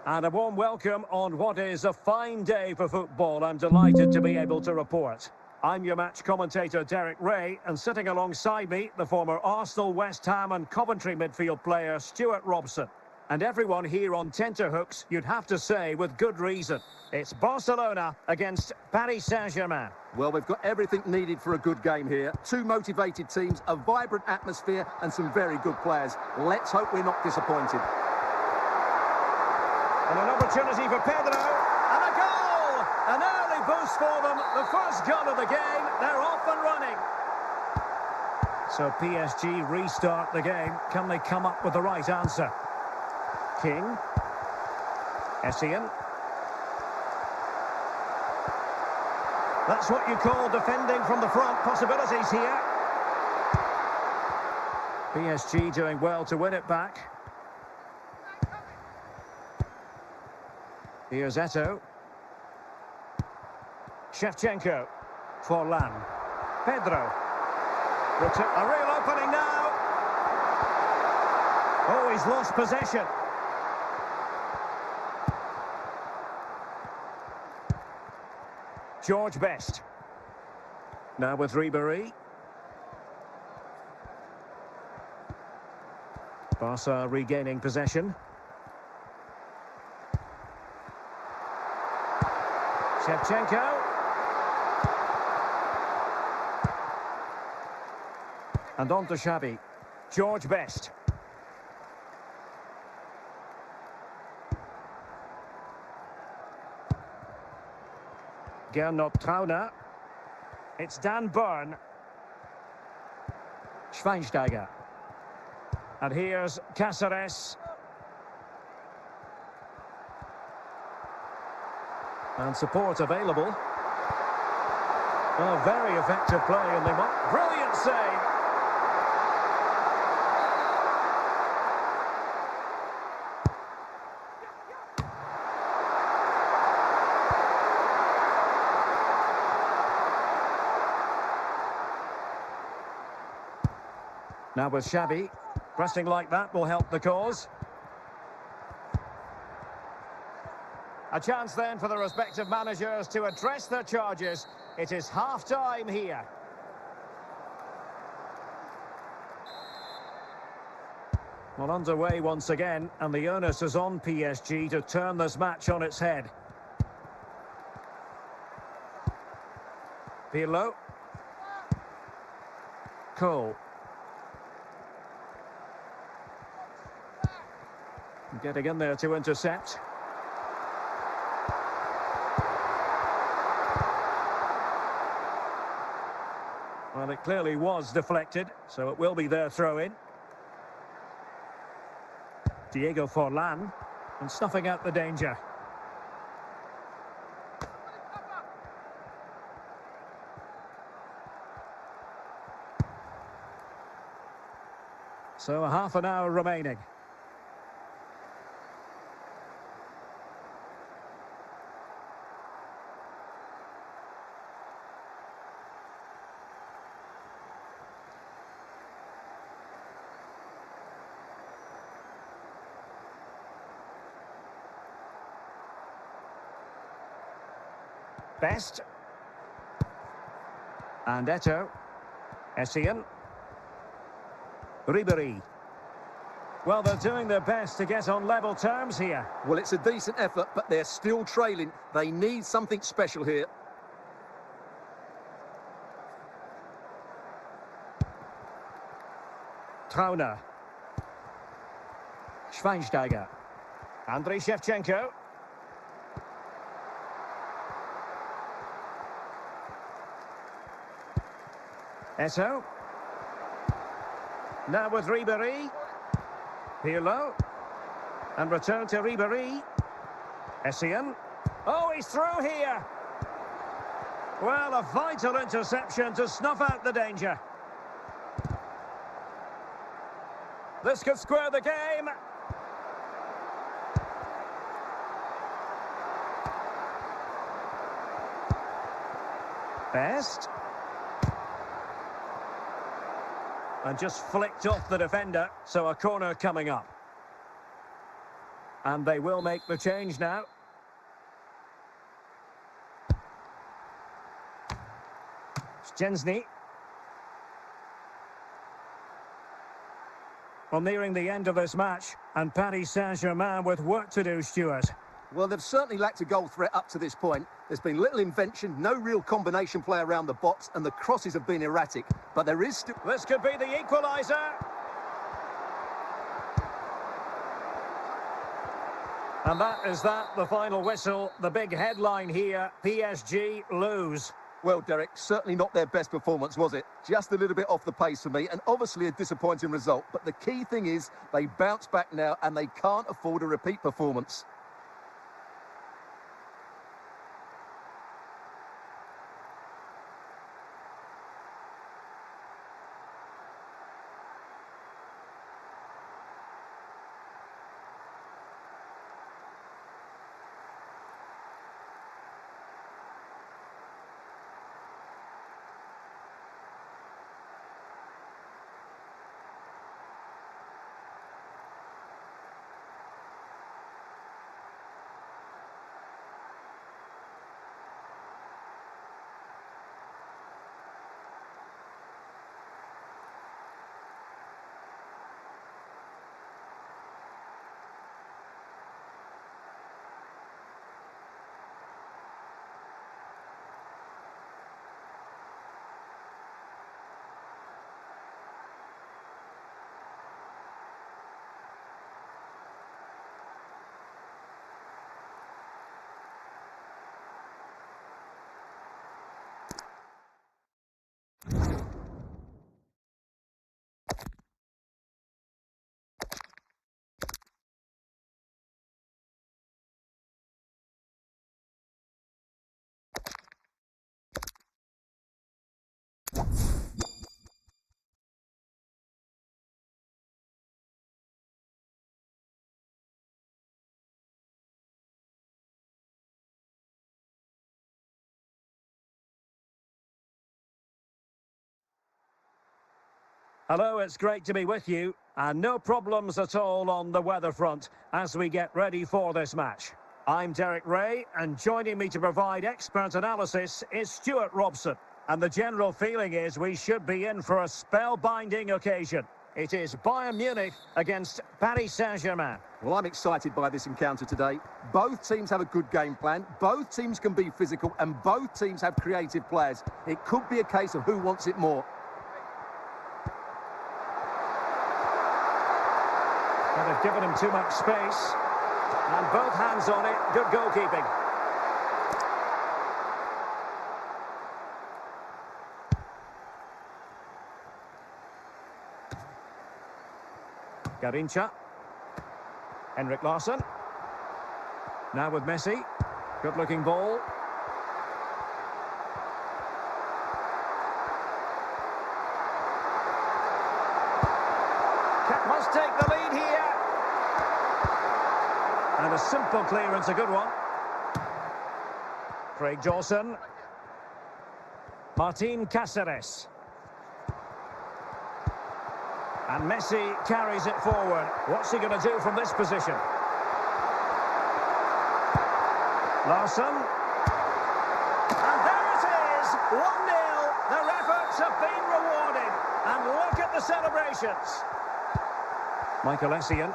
And a warm welcome on what is a fine day for football. I'm delighted to be able to report. I'm your match commentator, Derek Ray, and sitting alongside me, the former Arsenal, West Ham and Coventry midfield player, Stuart Robson. And everyone here on tenterhooks, you'd have to say, with good reason. It's Barcelona against Paris Saint-Germain. Well, we've got everything needed for a good game here. Two motivated teams, a vibrant atmosphere and some very good players. Let's hope we're not disappointed. And an opportunity for Pedro, and a goal! An early boost for them, the first goal of the game, they're off and running. So PSG restart the game, can they come up with the right answer? King, 𝗖cie. That's what you call defending from the front, possibilities here. PSG doing well to win it back. Here's 𝗏𝗏. 𝗏𝗏 for Lan. Pedro. A real opening now. Oh, he's lost possession. George Best. Now with 𝗂𝗵. Barca regaining possession. 𝗏𝗏. And on to Xavi. George Best. Gernot Trauner. It's Dan Burn. Schweinsteiger. And here's Cáceres. And support available. Well, a very effective play, and they might... Brilliant save! Now with Xavi. Pressing like that will help the cause. A chance then for the respective managers to address their charges. It is half-time here. Well, underway once again, and the onus is on PSG to turn this match on its head. Pirlo. Cole. Getting in there to intercept. Well, it clearly was deflected, so it will be their throw-in. Diego Forlan, and snuffing out the danger. So a half an hour remaining. Best. And 𝗏𝗏. 𝗖cie. 𝗂𝗵. Well, they're doing their best to get on level terms here. Well, it's a decent effort, but they're still trailing. They need something special here. Trauner. Schweinsteiger. Andriy Shevchenko. 𝗏𝗏. Now with 𝗂𝗵. Pirlo. And return to 𝗂𝗵. 𝗏𝗏. Oh, he's through here. Well, a vital interception to snuff out the danger. This could square the game. Best. And just flicked off the defender, so a corner coming up. And they will make the change now. 𝗚ន់𝗟. Well, nearing the end of this match, and Paris Saint-Germain with work to do, Stuart. Well, they've certainly lacked a goal threat up to this point. There's been little invention, no real combination play around the box, and the crosses have been erratic. But there is still... This could be the equaliser. And that is the final whistle. The big headline here, PSG lose. Well, Derek, certainly not their best performance, was it? Just a little bit off the pace for me, and obviously a disappointing result. But the key thing is they bounce back now, and they can't afford a repeat performance. Hello, it's great to be with you, and no problems at all on the weather front as we get ready for this match. I'm Derek Ray, and joining me to provide expert analysis is Stuart Robson. And the general feeling is we should be in for a spellbinding occasion. It is Bayern Munich against Paris Saint-Germain. Well, I'm excited by this encounter today. Both teams have a good game plan, both teams can be physical, and both teams have creative players. It could be a case of who wants it more. And they've given him too much space. And both hands on it. Good goalkeeping. 𝗂𝗏. Henrik Larsson. Now with Messi. Good-looking ball. Must take the lead here. And a simple clearance, a good one. Craig Dawson. Martín Cáceres. And Messi carries it forward. What's he going to do from this position? Larsson. And there it is, 1-0. Their efforts have been rewarded. And look at the celebrations. Michael Essien.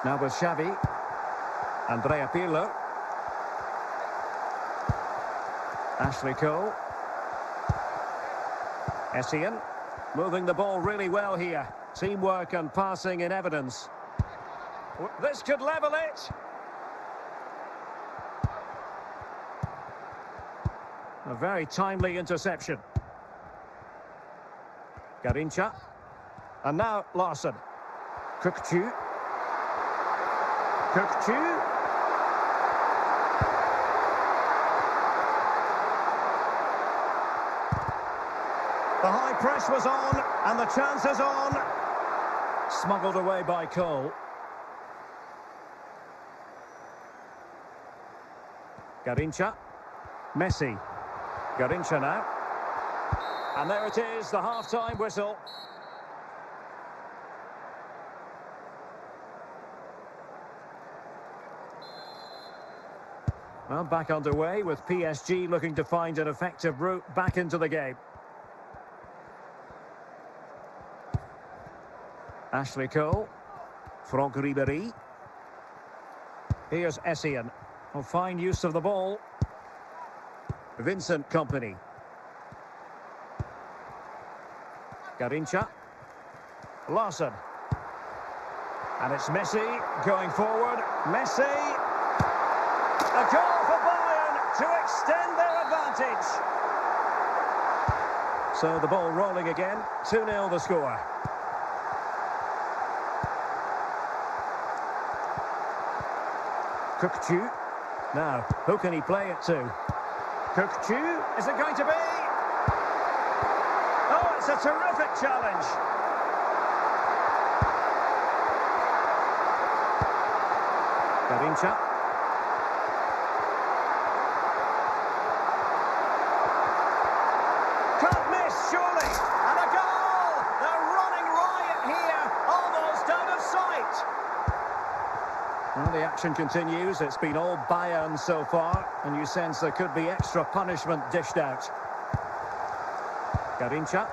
Now with Xavi. Andrea Pirlo. Ashley Cole. Essien. Moving the ball really well here. Teamwork and passing in evidence. This could level it. A very timely interception. 𝗂𝗏. And now Larsson. 𝗃𝗃. 𝗃𝗃. The high press was on, and the chance is on. Smuggled away by Cole. 𝗂𝗏. Messi. 𝗂𝗏 now. And there it is, the half-time whistle. Well, back underway with PSG looking to find an effective route back into the game. 𝗪𝗛𝗂, Franck Ribéry. Here's Essien. Oh, fine use of the ball. Vincent Kompany. 𝗪𝗛𝗂. Larson. And it's Messi going forward. Messi. A goal for Bayern to extend their advantage. So the ball rolling again. 2-0 the score. 𝗃𝗃𝗁. Now, who can he play it to? 𝗃𝗃𝗁, is it going to be? Oh, it's a terrific challenge. 𝗪𝗛𝗂. Can't miss, surely. And a goal! They're running riot here, almost out of sight. Well, the action continues. It's been all Bayern so far, and you sense there could be extra punishment dished out. 𝗪𝗛𝗂.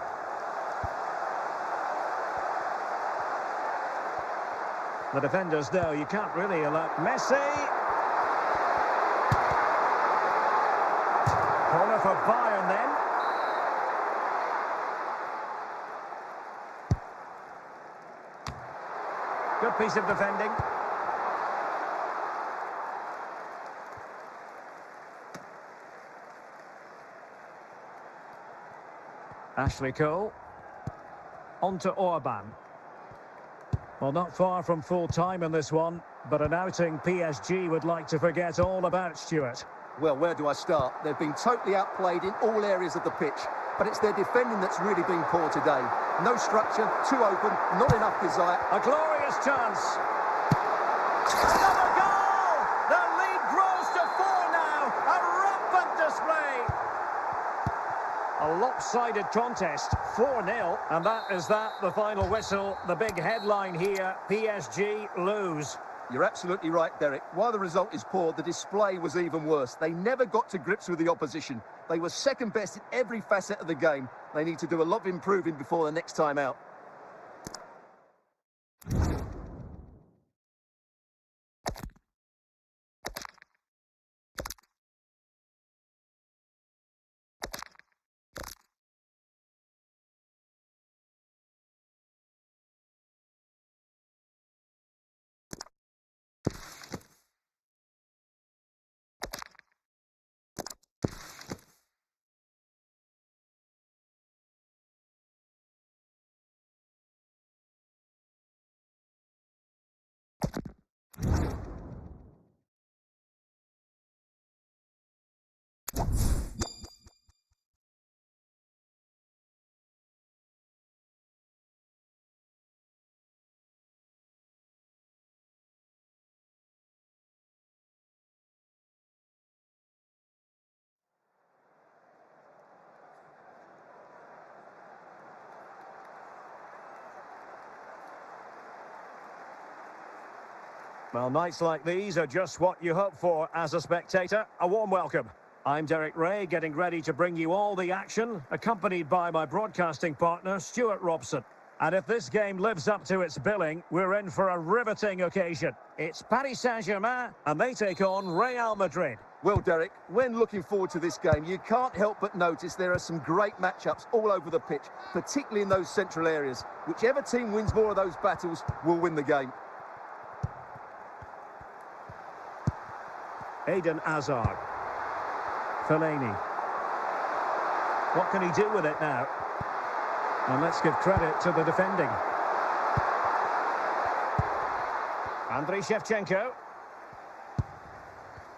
The defenders know you can't really allow Messi. Corner for Bayern then. Good piece of defending. 𝗪𝗛𝗂. On to Orban. Well, not far from full time in this one, but an outing PSG would like to forget all about, Stuart. Well, where do I start? They've been totally outplayed in all areas of the pitch, but it's their defending that's really been poor today. No structure, too open, not enough desire. A glorious chance. Another goal! The lead grows to 4 now. A rampant display. A lopsided contest, 4-0, and that is the final whistle. The big headline here, PSG lose. You're absolutely right, Derek. While the result is poor, the display was even worse. They never got to grips with the opposition. They were second best in every facet of the game. They need to do a lot of improving before the next time out. Well, nights like these are just what you hope for as a spectator. A warm welcome. I'm Derek Ray, getting ready to bring you all the action, accompanied by my broadcasting partner, Stuart Robson. And if this game lives up to its billing, we're in for a riveting occasion. It's Paris Saint-Germain, and they take on Real Madrid. Well, Derek, when looking forward to this game, you can't help but notice there are some great matchups all over the pitch, particularly in those central areas. Whichever team wins more of those battles will win the game. Eden Hazard. Fellaini. What can he do with it now? And let's give credit to the defending. Andriy Shevchenko.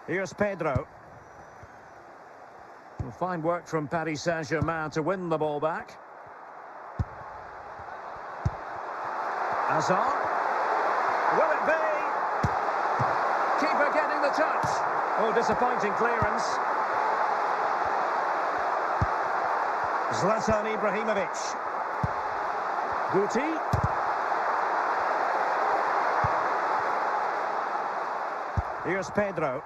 Here's Pedro. Well, fine work from Paris Saint-Germain to win the ball back. Hazard. Will it be? Keeper getting the touch. Oh, disappointing clearance. 𝗪𝗏𝗏 Ibrahimovic. Guti. Here's Pedro.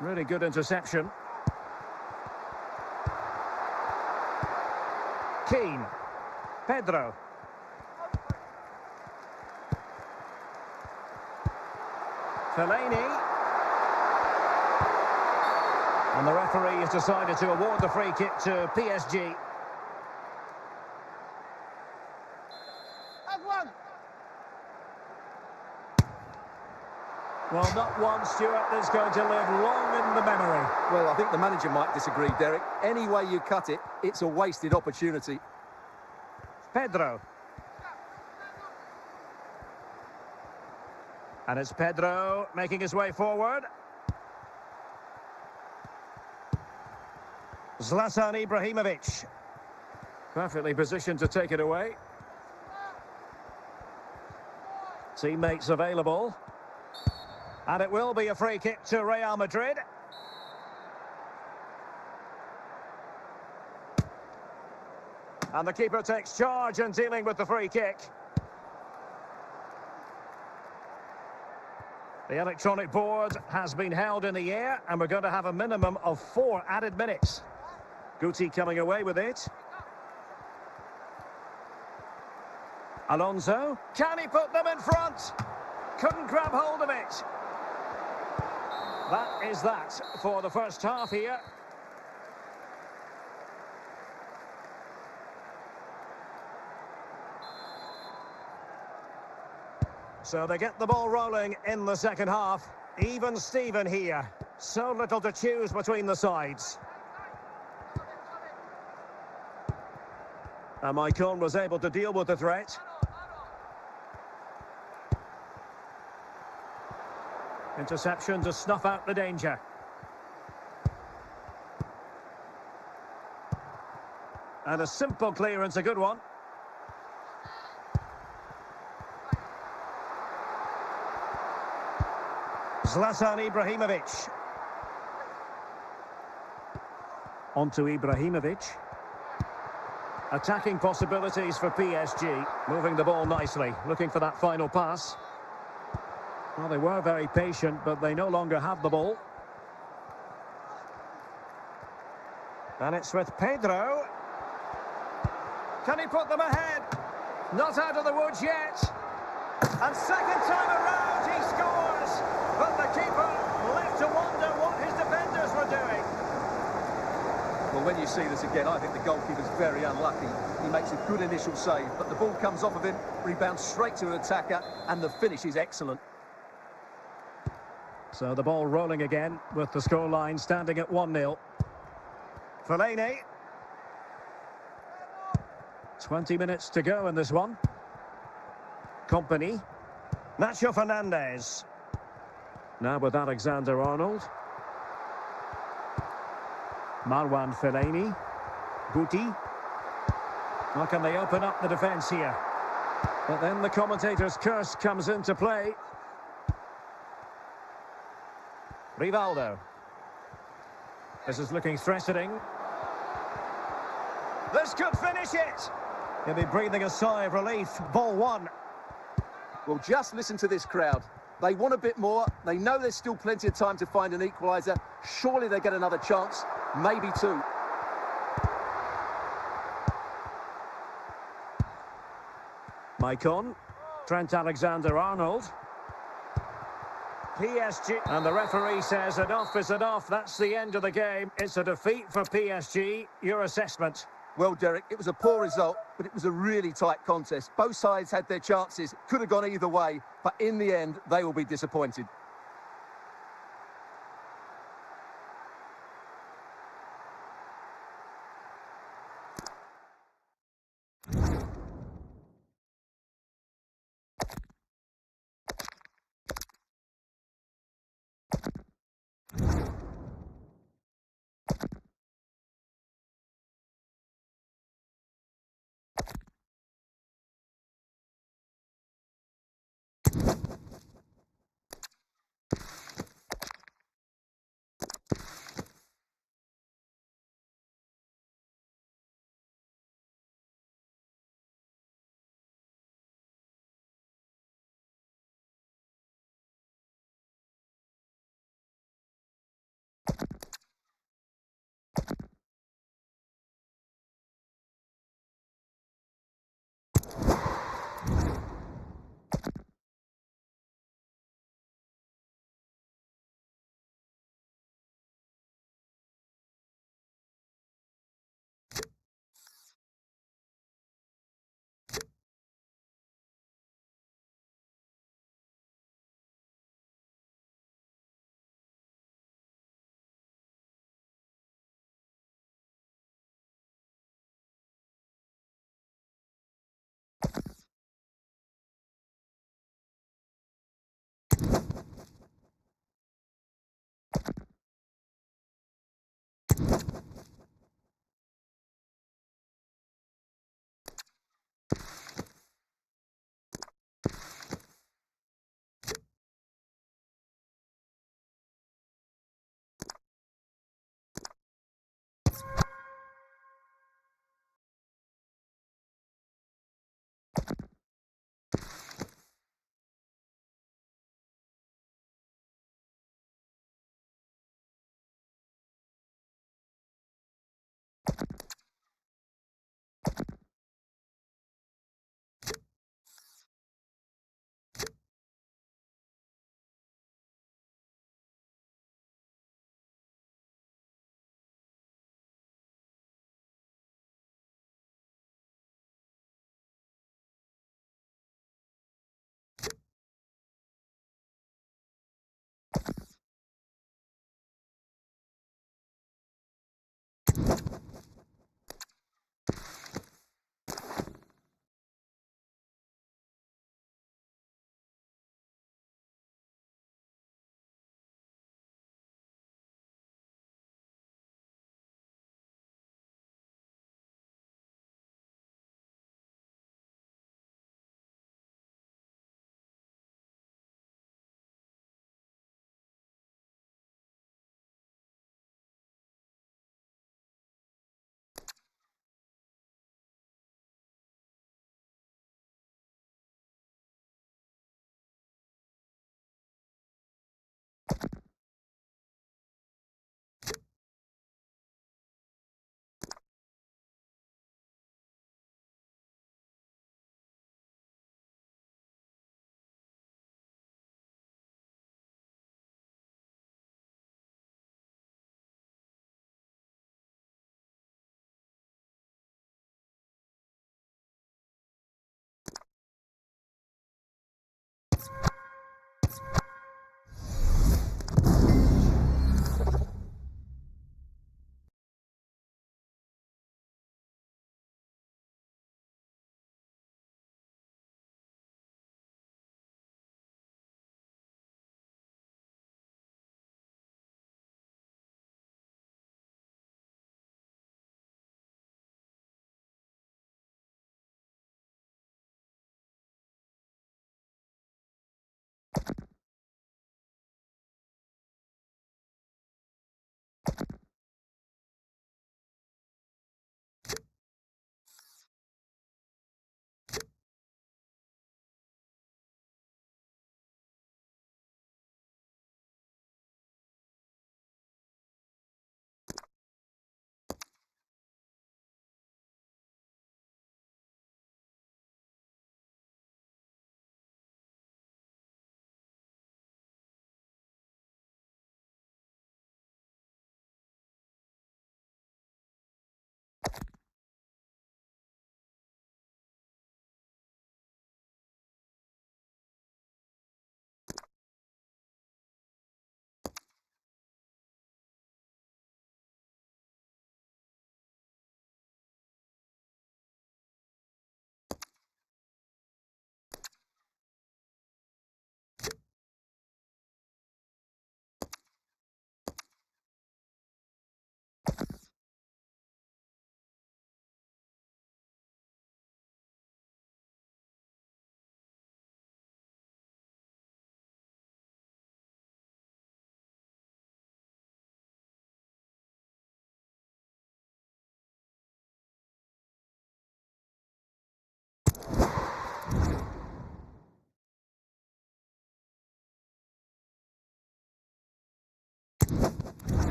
Really good interception. Keane. Pedro. Fellaini. And the referee has decided to award the free kick to PSG. Well, not one, Stuart, that's going to live long in the memory. Well, I think the manager might disagree, Derek. Any way you cut it, it's a wasted opportunity. Pedro. And it's Pedro making his way forward. 𝗪𝗏 perfectly positioned to take it away. Teammates available. And it will be a free kick to Real Madrid. And the keeper takes charge in dealing with the free kick. The electronic board has been held in the air, and we're going to have a minimum of 4 added minutes. 𝗏𝗏 coming away with it. Alonso. Can he put them in front? Couldn't grab hold of it. That is that for the first half here. So they get the ball rolling in the second half. Even Steven here. So little to choose between the sides. And Maicon was able to deal with the threat. Interception to snuff out the danger. And a simple clearance, a good one. 𝗪𝗏. On to Ibrahimovic. Attacking possibilities for PSG. Moving the ball nicely, looking for that final pass. Well, they were very patient, but they no longer have the ball. And it's with Pedro. Can he put them ahead? Not out of the woods yet. And second time around, he scores. But the keeper left to wonder what his defenders were doing. Well, when you see this again, I think the goalkeeper's very unlucky. He makes a good initial save, but the ball comes off of him, rebounds straight to an attacker, and the finish is excellent. So the ball rolling again with the scoreline standing at 1-0. Fellaini. 20 minutes to go in this one. Kompany. Nacho Fernandez. Now with Alexander-Arnold. Marouane Fellaini. 𝗏𝗏. How can they open up the defence here? But then the commentator's curse comes into play. Rivaldo. This is looking threatening. This could finish it. He'll be breathing a sigh of relief. Ball 1. Well, just listen to this crowd. They want a bit more. They know there's still plenty of time to find an equaliser. Surely they get another chance. Maybe 2. Maicon. Trent Alexander-Arnold. PSG. And the referee says enough is enough. That's the end of the game. It's a defeat for PSG. Your assessment? Well, Derek, it was a poor result, but it was a really tight contest. Both sides had their chances. Could have gone either way, but in the end, they will be disappointed.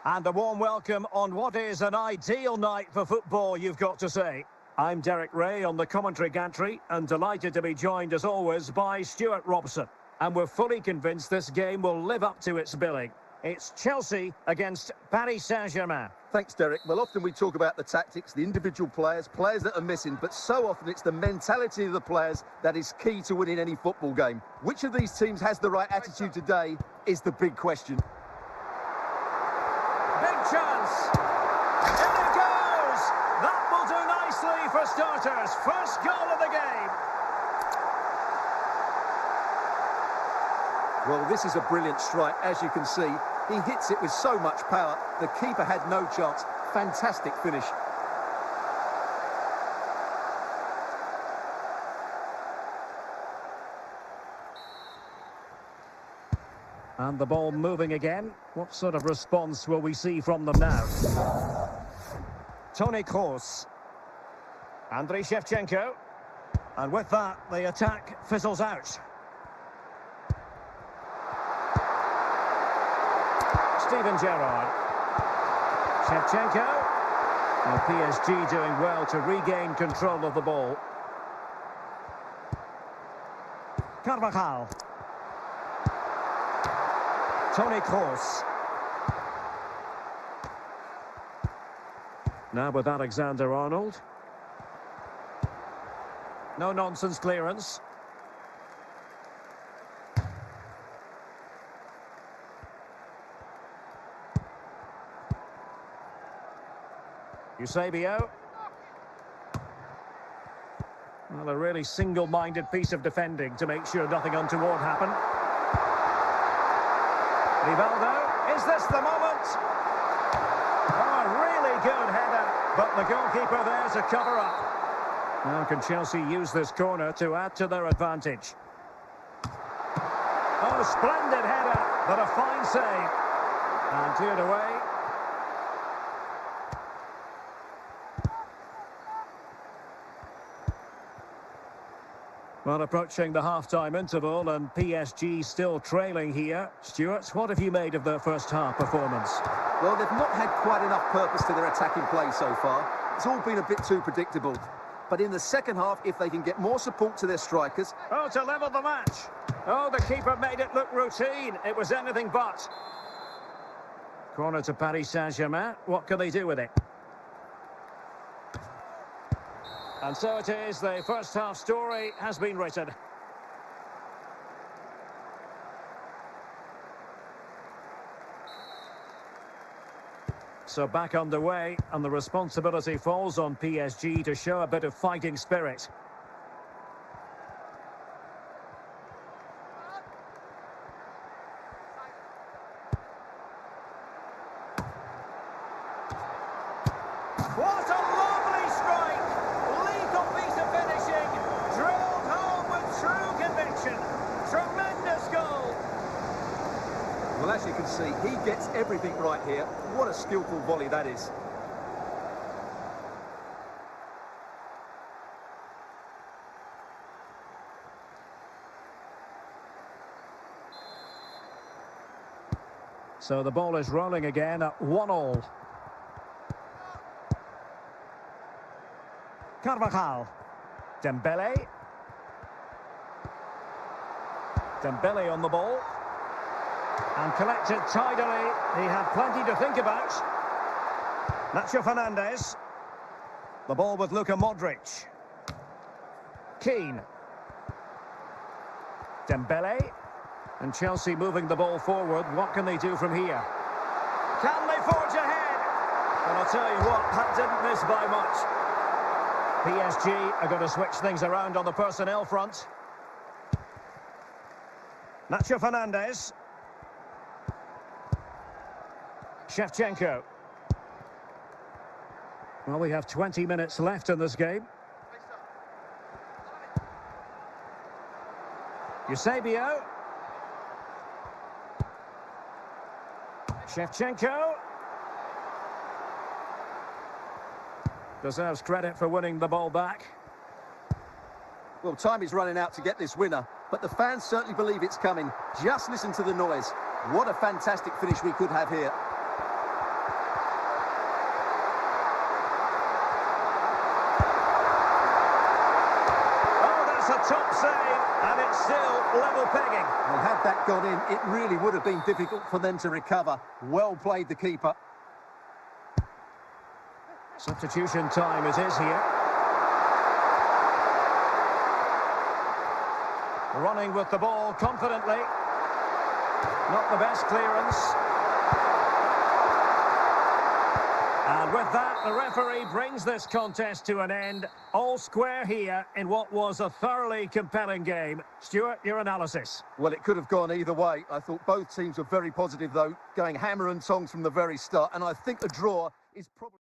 And a warm welcome on what is an ideal night for football, you've got to say. I'm Derek Ray on the commentary gantry, and delighted to be joined as always by Stuart Robson. And we're fully convinced this game will live up to its billing. It's Chelsea against Paris Saint-Germain. Thanks, Derek. Well, often we talk about the tactics, the individual players that are missing, but so often it's the mentality of the players that is key to winning any football game. Which of these teams has the right attitude today is the big question. Big chance. In it goes. That will do nicely for starters. First goal of the game. Well, this is a brilliant strike, as you can see. He hits it with so much power. The keeper had no chance. Fantastic finish. And the ball moving again. What sort of response will we see from them now? Toni Kroos. 𝗪𝗏𝗪𝗏𝗂𝗃. And with that, the attack fizzles out. Steven Gerrard. Shevchenko. And PSG doing well to regain control of the ball. Carvajal. Toni Kroos. Now with Alexander-Arnold. No-nonsense clearance. 𝗃𝗶𝗆𝗄. Well, a really single-minded piece of defending to make sure nothing untoward happened. Rivaldo, is this the moment? Oh, a really good header, but the goalkeeper there to cover up. Now can Chelsea use this corner to add to their advantage? Oh, splendid header, but a fine save. And cleared away. Well, approaching the half-time interval and PSG still trailing here. Stuart, what have you made of their first half performance? Well, they've not had quite enough purpose to their attacking play so far. It's all been a bit too predictable. But in the second half, if they can get more support to their strikers... Oh, to level the match. Oh, the keeper made it look routine. It was anything but. Corner to Paris Saint-Germain. What can they do with it? And so it is, the first half story has been written. So back underway, and the responsibility falls on PSG to show a bit of fighting spirit. What a lovely strike! Lethal piece of finishing, drilled home with true conviction. Tremendous goal! Well, as you can see, he gets everything right here. What a skillful volley that is. So the ball is rolling again at 1-1. Carvajal. Dembele. Dembele on the ball. And collected tidily. He had plenty to think about. Nacho Fernandez. The ball with Luka Modric. Keane. Dembele. And Chelsea moving the ball forward. What can they do from here? Can they forge ahead? And I'll tell you what, that didn't miss by much. PSG are going to switch things around on the personnel front. Nacho Fernandez. Shevchenko. Well, we have 20 minutes left in this game. 𝗃𝗶𝗆𝗄. Shevchenko. Deserves credit for winning the ball back. Well, time is running out to get this winner, but the fans certainly believe it's coming. Just listen to the noise. What a fantastic finish we could have here. top save, and it's still level pegging. Well, had that gone in, it really would have been difficult for them to recover. Well played, the keeper. Substitution time it is here. Running with the ball confidently. Not the best clearance. And with that, the referee brings this contest to an end. All square here in what was a thoroughly compelling game. Stuart, your analysis? Well, it could have gone either way. I thought both teams were very positive, though, going hammer and tongs from the very start. And I think a draw is probably...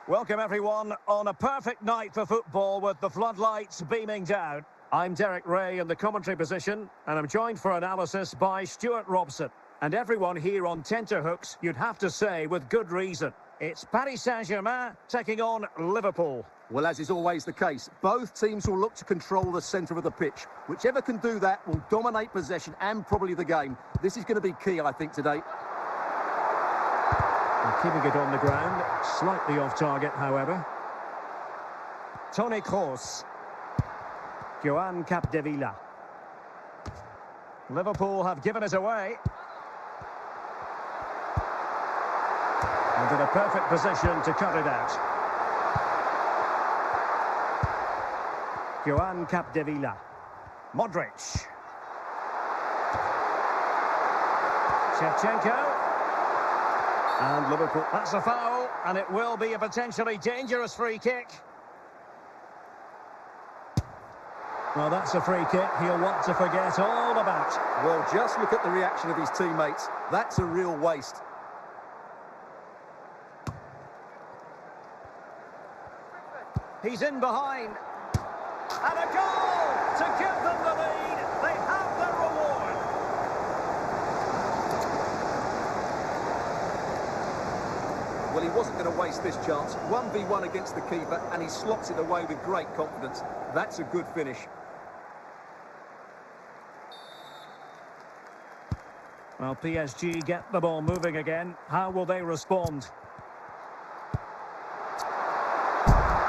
Welcome everyone on a perfect night for football with the floodlights beaming down. I'm Derek Ray in the commentary position, and I'm joined for analysis by Stuart Robson. And everyone here on tenterhooks, you'd have to say with good reason. It's Paris Saint-Germain taking on Liverpool. Well, as is always the case, both teams will look to control the centre of the pitch. Whichever can do that will dominate possession and probably the game. This is going to be key, I think, today. And keeping it on the ground, slightly off target, however. 𝗏𝗏 𝗃𝗏. Liverpool have given it away. And in a perfect position to cut it out. 𝗃𝗏. Modric. 𝗏്ശെവ്chenko. And Liverpool, that's a foul, and it will be a potentially dangerous free kick. Well, that's a free kick he'll want to forget all about. Well, just look at the reaction of his teammates. That's a real waste. He's in behind. And a goal to give them the lead. They have their reward. Well, he wasn't going to waste this chance. 1v1 against the keeper, and he slots it away with great confidence. That's a good finish. Well, PSG get the ball moving again. How will they respond?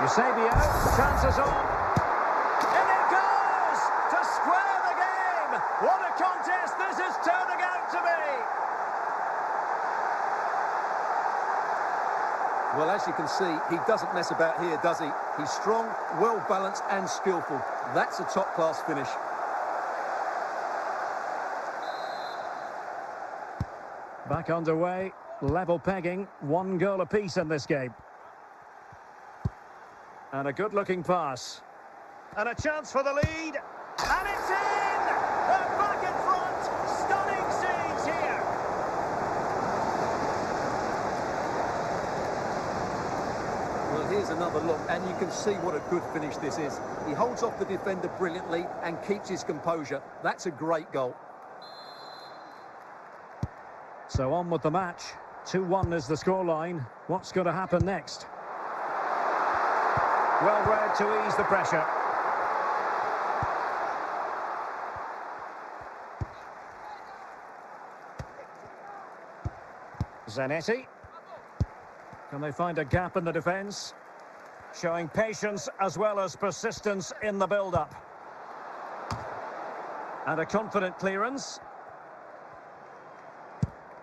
𝗖𝗄𝗄, chances on. And it goes to square the game. What a contest this is turning out to be. Well, as you can see, he doesn't mess about here, does he? He's strong, well-balanced and skillful. That's a top-class finish. Back underway, level pegging, 1 goal apiece in this game. And a good-looking pass. And a chance for the lead. And it's in! They're back in front. Stunning scenes here. Well, here's another look, and you can see what a good finish this is. He holds off the defender brilliantly and keeps his composure. That's a great goal. So on with the match. 2-1 is the scoreline. What's going to happen next? Well read to ease the pressure. Zanetti. Can they find a gap in the defence? Showing patience as well as persistence in the build-up. And a confident clearance.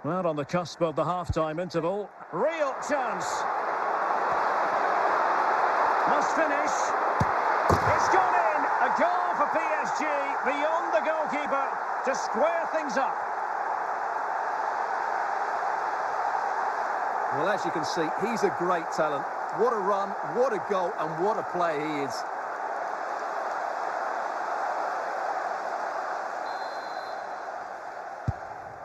Well, on the cusp of the half-time interval. Real chance. Must finish. It's gone in. A goal for PSG beyond the goalkeeper to square things up. Well, as you can see, he's a great talent. What a run, what a goal, and what a player he is.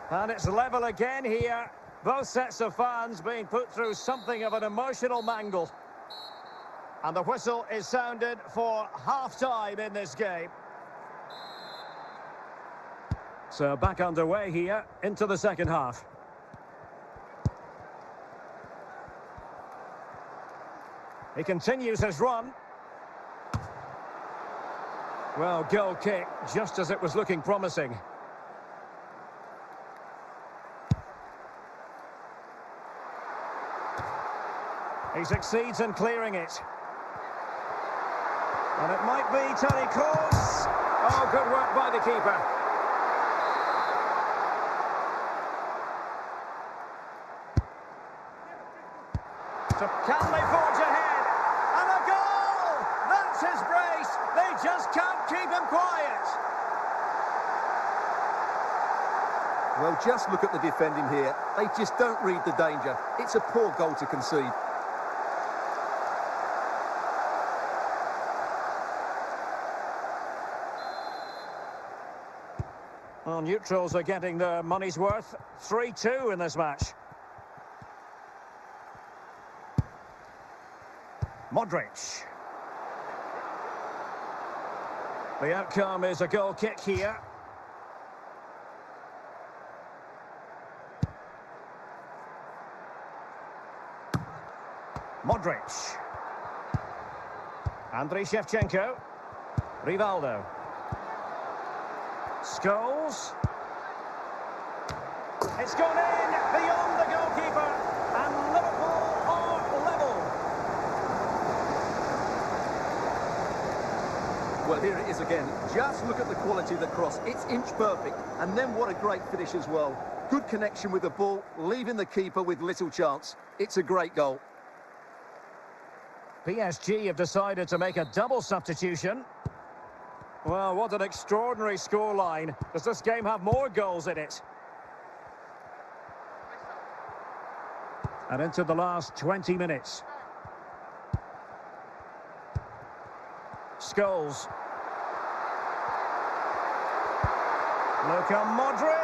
And it's level again here. Both sets of fans being put through something of an emotional mangle. And the whistle is sounded for half-time in this game. So back underway here into the second half. He continues his run. Well, goal kick, just as it was looking promising. He succeeds in clearing it. And it might be 𝗃𝗏𝗂𝗃. Oh, good work by the keeper. So can they forge ahead? And a goal! That's his brace. They just can't keep him quiet. Well, just look at the defending here. They just don't read the danger. It's a poor goal to concede. Well, neutrals are getting their money's worth. 3-2 in this match. Modric. The outcome is a goal kick here. Modric. 𝗃𝗏𝗂𝗃𝗃. Rivaldo. Scholes. It's gone in beyond the goalkeeper, and Liverpool are level. Well, here it is again. Just look at the quality of the cross. It's inch perfect, and then what a great finish as well. Good connection with the ball, leaving the keeper with little chance. It's a great goal. PSG have decided to make a double substitution. Well, what an extraordinary scoreline. Does this game have more goals in it? And into the last 20 minutes. Scholes. Luka Modric.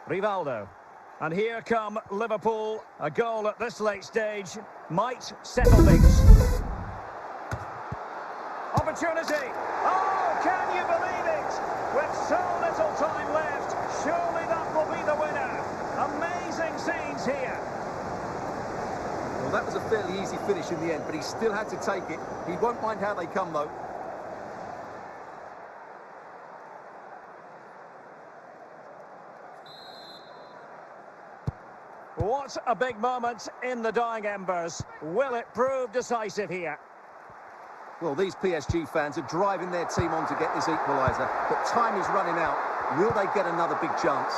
Rivaldo. And here come Liverpool. A goal at this late stage might settle things. Opportunity. Oh, can you believe it? With so little time left, surely that will be the winner. Amazing scenes here. Well, that was a fairly easy finish in the end, but he still had to take it. He won't mind how they come, though. What a big moment in the dying embers. Will it prove decisive here? Well, these PSG fans are driving their team on to get this equaliser, but time is running out. Will they get another big chance?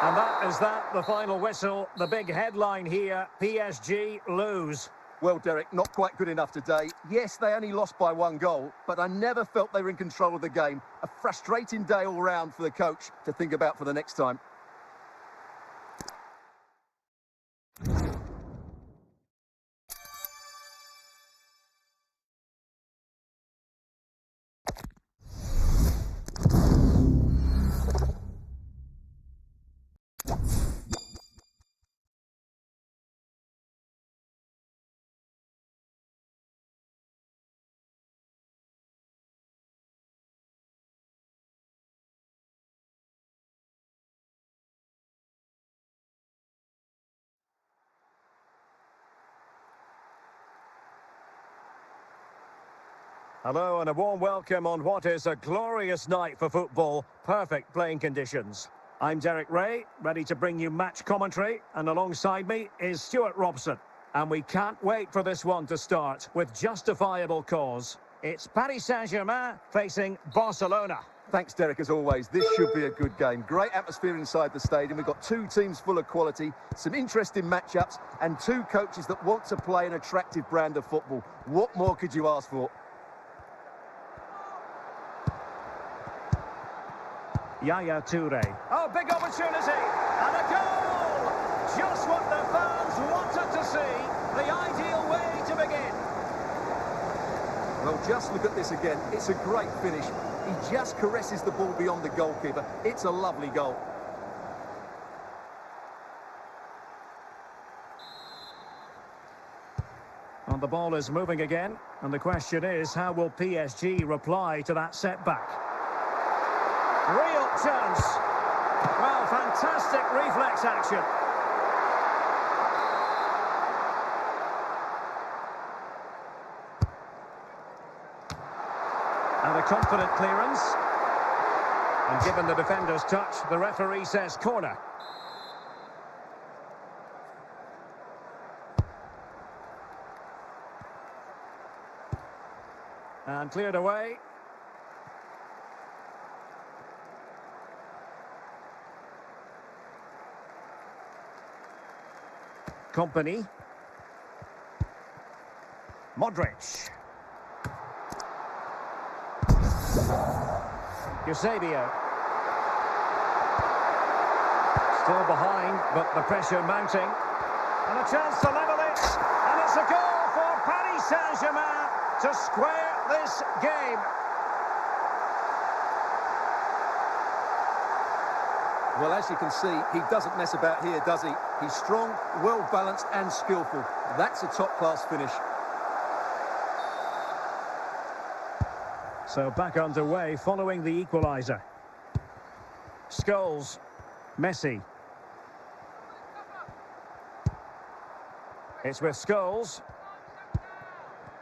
And that is the final whistle. The big headline here, PSG lose. Well, Derek, not quite good enough today. Yes, they only lost by 1 goal, but I never felt they were in control of the game. A frustrating day all round for the coach to think about for the next time. Hello and a warm welcome on what is a glorious night for football. Perfect playing conditions. I'm Derek Ray, ready to bring you match commentary, and alongside me is Stuart Robson. And we can't wait for this one to start with justifiable cause. It's Paris Saint-Germain facing Barcelona. Thanks, Derek, as always. This should be a good game. Great atmosphere inside the stadium. We've got 2 teams full of quality, some interesting matchups, and 2 coaches that want to play an attractive brand of football. What more could you ask for? Yaya Toure. Oh, big opportunity. And a goal! Just what the fans wanted to see. The ideal way to begin. Well, just look at this again. It's a great finish. He just caresses the ball beyond the goalkeeper. It's a lovely goal. And the ball is moving again, and the question is, how will PSG reply to that setback? Real chance. Well, fantastic reflex action. And a confident clearance. And given the defender's touch, the referee says corner. And cleared away. Kompany. Modric. 𝗃𝗶𝗴𝗵𝗁. Still behind, but the pressure mounting. And a chance to level it. And it's a goal for Paris Saint-Germain to square this game. Well, as you can see, he doesn't mess about here, does he? He's strong, well-balanced and skillful. That's a top-class finish. So back underway following the equaliser. Scholes. Messi. It's with Scholes.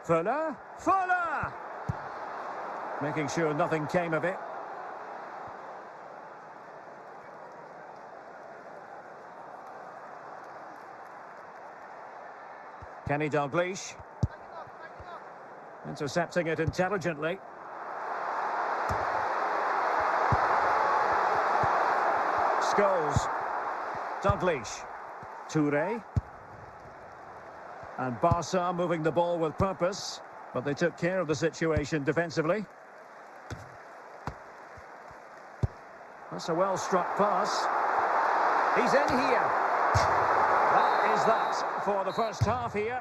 Fuller. Making sure nothing came of it. 𝗃𝗏-𝗂𝗽 intercepting it intelligently. Scholes. 𝗃𝗏. Touré. And Barca moving the ball with purpose, but they took care of the situation defensively. That's a well-struck pass. He's in here. That is that for the first half here.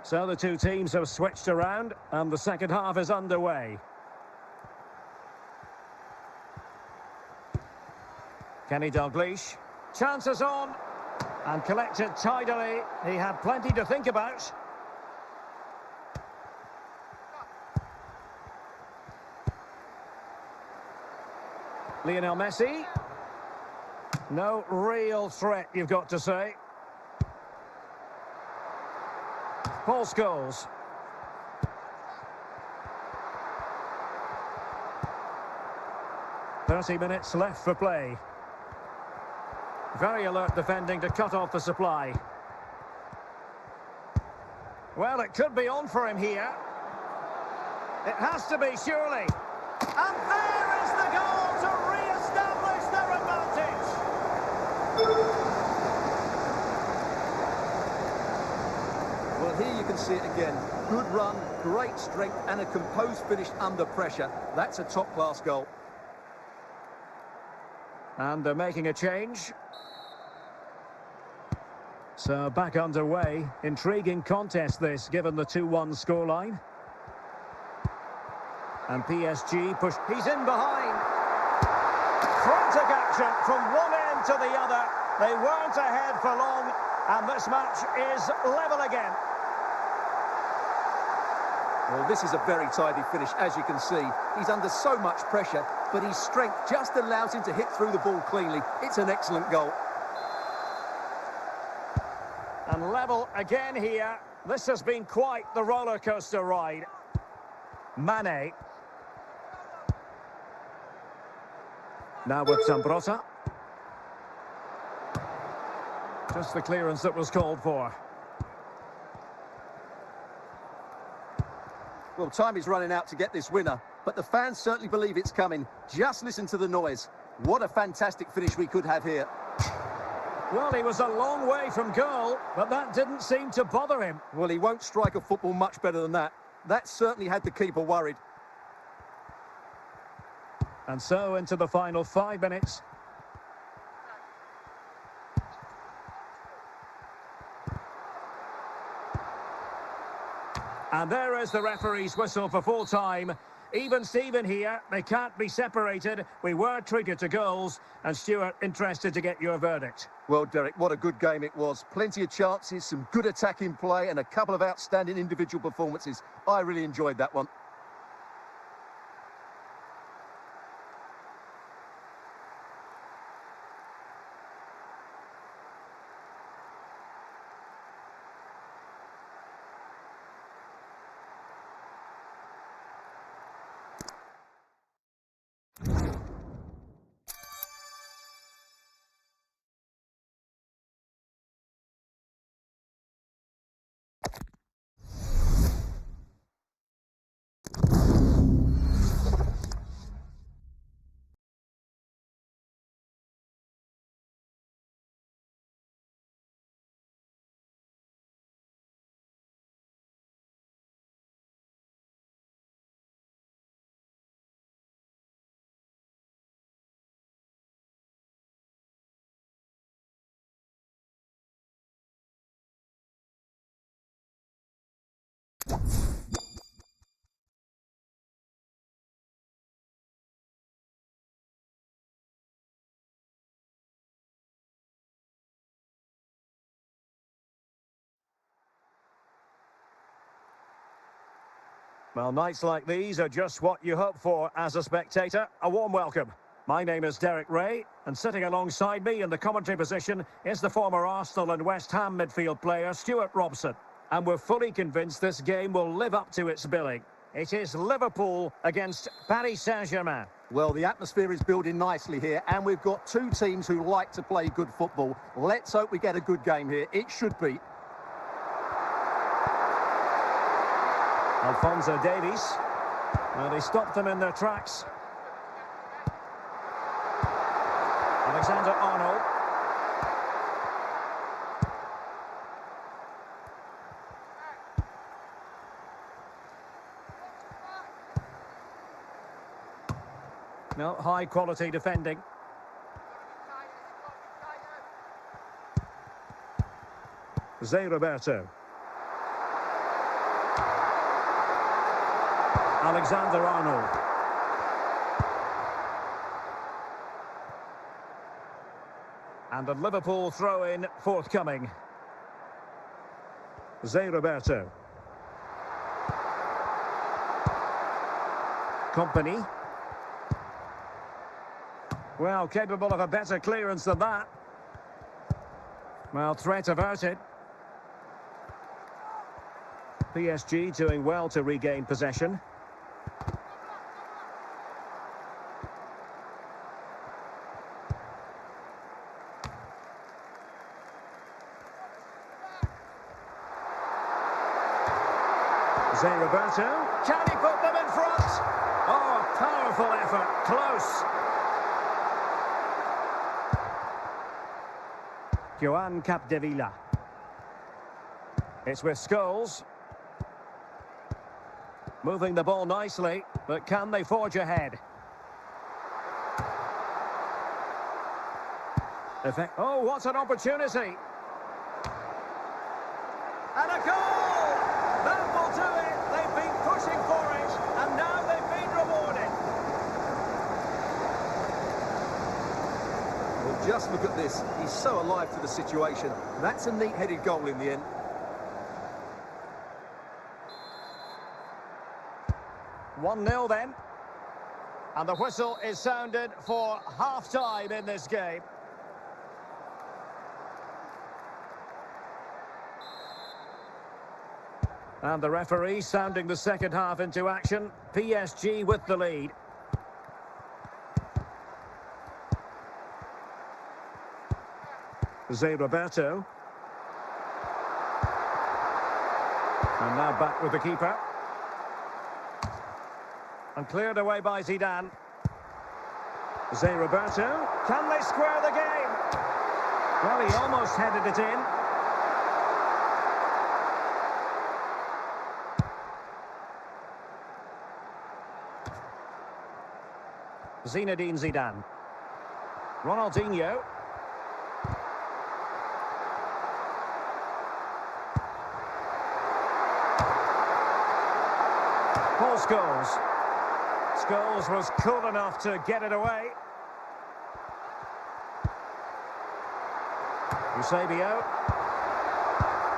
So the two teams have switched around, and the second half is underway. 𝗃𝗏-𝗂𝗽. Chances on, and collected tidily. He had plenty to think about. Lionel Messi. No real threat, you've got to say. Paul Scholes. "30 minutes left for play. Very alert defending to cut off the supply. Well, it could be on for him here. It has to be, surely. And there is the goal to re-establish their advantage. Well, here you can see it again. Good run, great strength and a composed finish under pressure. That's a top-class goal. And they're making a change. So back underway. Intriguing contest this, given the 2-1 scoreline. And PSG push. He's in behind. Frantic action from one end to the other. They weren't ahead for long, and this match is level again. Well, this is a very tidy finish, as you can see. He's under so much pressure, but his strength just allows him to hit through the ball cleanly. It's an excellent goal. And level again here. This has been quite the roller coaster ride. Mane. Now with Zambrotta. Just the clearance that was called for. Well, time is running out to get this winner, but the fans certainly believe it's coming. Just listen to the noise. What a fantastic finish we could have here. Well, he was a long way from goal, but that didn't seem to bother him. Well, he won't strike a football much better than that. That certainly had the keeper worried. And so into the final 5 minutes. And there is the referee's whistle for full time. Even Steven here, they can't be separated. We were treated to goals. And Stuart, interested to get your verdict. Well, Derek, what a good game it was. Plenty of chances, some good attacking play and a couple of outstanding individual performances. I really enjoyed that one. Well, nights like these are just what you hope for as a spectator. A warm welcome. My name is Derek Ray, and sitting alongside me in the commentary position is the former Arsenal and West Ham midfield player, Stuart Robson. And we're fully convinced this game will live up to its billing. It is Liverpool against Paris Saint-Germain. Well, the atmosphere is building nicely here, and we've got two teams who like to play good football. Let's hope we get a good game here. It should be. Alphonso Davies. Well, he stopped them in their tracks. Alexander-Arnold. No, high quality defending. 𝗖𝗄𝗏𝗂𝗂. Alexander-Arnold. And a Liverpool throw-in forthcoming. 𝗖𝗄𝗏𝗂𝗂. Company. Well, capable of a better clearance than that. Well, threat averted. PSG doing well to regain possession. 𝗖𝗄𝗏𝗂𝗂. Can he put them in front? Oh, powerful effort. Close. Johan Capdevila. It's with Scholes. Moving the ball nicely, but can they forge ahead? Oh, what an opportunity. And a goal! That will do it. They've been pushing for it, and now they've been rewarded. Well, just look at this. He's so alive to the situation. That's a neat-headed goal in the end. One-nil then. And the whistle is sounded for half-time in this game. And the referee sounding the second half into action. PSG with the lead. 𝗖𝗄𝗏𝗂𝗂𝗏. And now back with the keeper. And cleared away by Zidane. 𝗖𝗄𝗏𝗂𝗂. Can they square the game? Well, he almost headed it in. Zinedine Zidane. Ronaldinho. Scholes. Scholes was cool enough to get it away. 𝗃𝗏𝗂𝗏.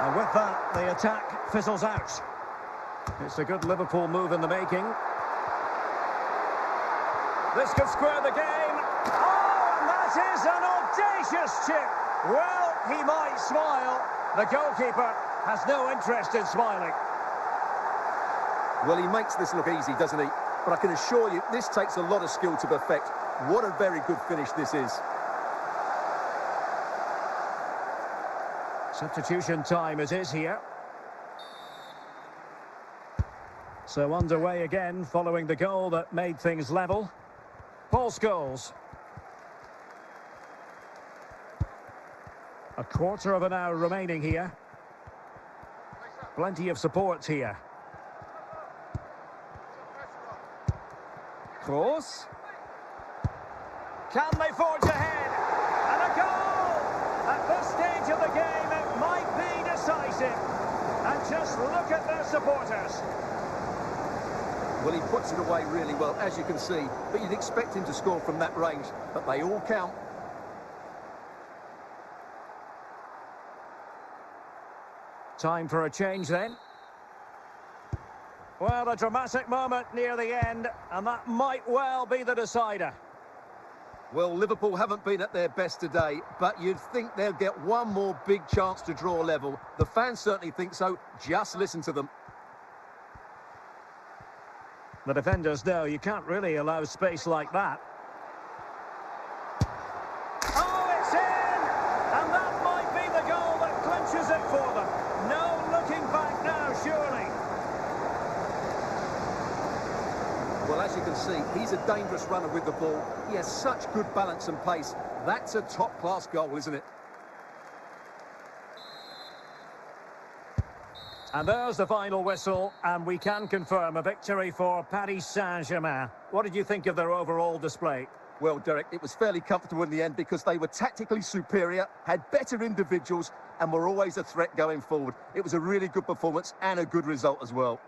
And with that, the attack fizzles out. It's a good Liverpool move in the making. This could square the game. Oh, and that is an audacious chip. Well, he might smile. The goalkeeper has no interest in smiling. Well, he makes this look easy, doesn't he? But I can assure you, this takes a lot of skill to perfect. What a very good finish this is. Substitution time it is here. So underway again following the goal that made things level. Paul Scholes. A quarter of an hour remaining here. Plenty of support here. Kroos. Can they forge ahead? And a goal! At this stage of the game, it might be decisive. And just look at their supporters. Well, he puts it away really well, as you can see. But you'd expect him to score from that range. But they all count. Time for a change then. Well, a dramatic moment near the end, and that might well be the decider. Well, Liverpool haven't been at their best today, but you'd think they'll get one more big chance to draw level. The fans certainly think so. Just listen to them. The defenders know you can't really allow space like that. Oh, it's in! And that might be the goal that clinches it for them. No looking back now, surely. Well, as you can see, he's a dangerous runner with the ball. He has such good balance and pace. That's a top-class goal, isn't it? And there's the final whistle, and we can confirm a victory for Paris Saint-Germain. What did you think of their overall display? Well, Derek, it was fairly comfortable in the end because they were tactically superior, had better individuals, and were always a threat going forward. It was a really good performance and a good result as well.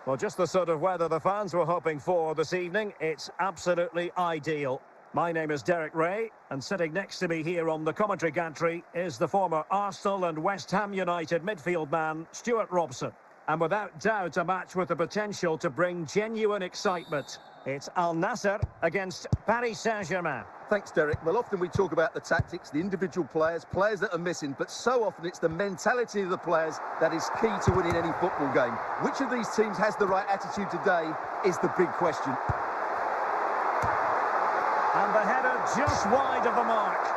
Well, just the sort of weather the fans were hoping for this evening. It's absolutely ideal. My name is Derek Ray, and sitting next to me here on the commentary gantry is the former Arsenal and West Ham United midfield man, Stuart Robson. And without doubt, a match with the potential to bring genuine excitement. It's Al Nassr against Paris Saint-Germain. Thanks, Derek. Well, often we talk about the tactics, the individual players that are missing, but so often it's the mentality of the players that is key to winning any football game. Which of these teams has the right attitude today is the big question. And the header just wide of the mark.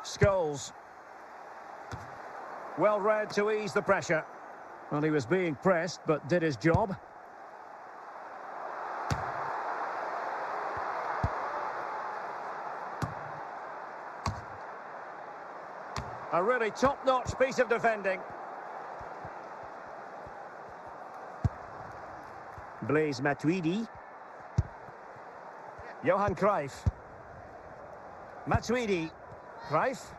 Scholes. Well read to ease the pressure. Well, he was being pressed, but did his job. A really top-notch piece of defending. Blaise Matuidi. Johan Cruyff. Matuidi. Cruyff.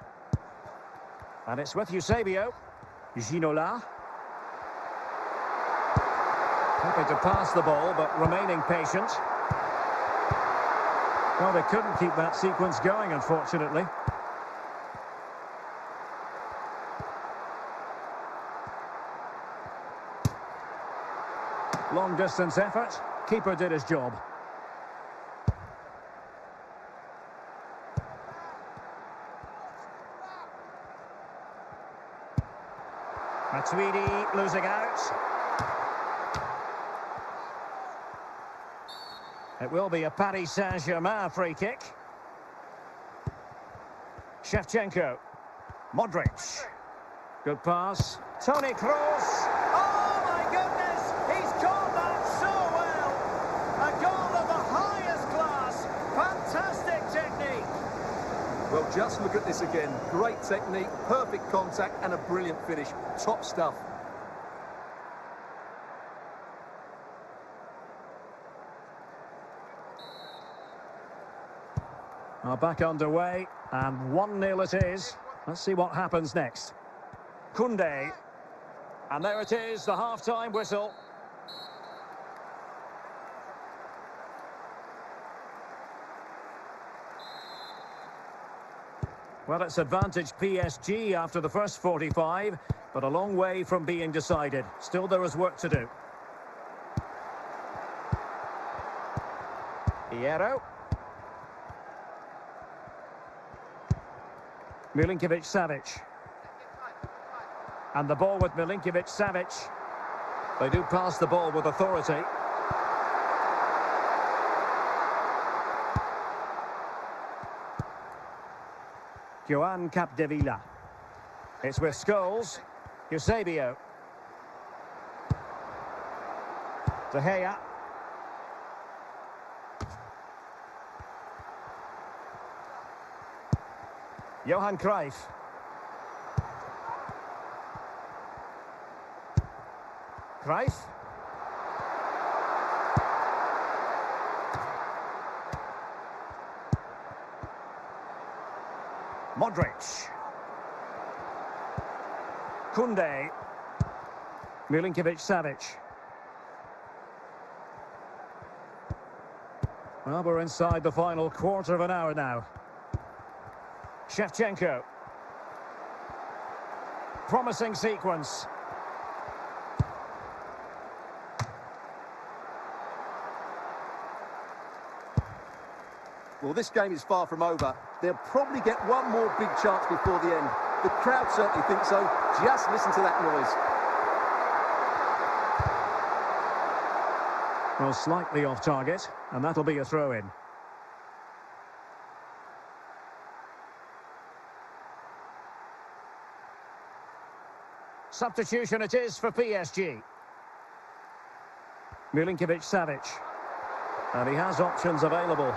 And it's with 𝗃𝗏𝗂𝗏. Ginola. Happy to pass the ball, but remaining patient. Well, they couldn't keep that sequence going, unfortunately. Long-distance effort. Keeper did his job. Matuidi losing out. It will be a Paris Saint-Germain free kick. 𝗏𝗏𝗂𝗏. Modric. Good pass. Toni Kroos. Oh my goodness! He's caught that so well. A goal of the highest class. Fantastic technique. Well, just look at this again. Great technique, perfect contact, and a brilliant finish. Top stuff. Are back underway, and 1-0 it is. Let's see what happens next. Koundé. And there it is, the half-time whistle. Well, it's advantage PSG after the first 45, but a long way from being decided. Still, there is work to do. Hierro. 𝗵𝗵𝗂𝗪. And the ball with 𝗵𝗵𝗪𝗂𝗪. They do pass the ball with authority. Johan Capdevila. It's with Scholes. Eusebio. De Gea. Johan Cruyff. Cruyff. Modric. Koundé. 𝗵𝗵𝗪𝗂𝗏𝗏. Well, we're inside the final quarter of an hour now. 𝗏𝗏𝗪𝗂𝗏. Promising sequence. Well, this game is far from over. They'll probably get one more big chance before the end. The crowd certainly think so. Just listen to that noise. Well, slightly off target, and that'll be a throw-in. Substitution it is for PSG. 𝗵𝗵𝗪𝗂𝗏𝗏. And he has options available.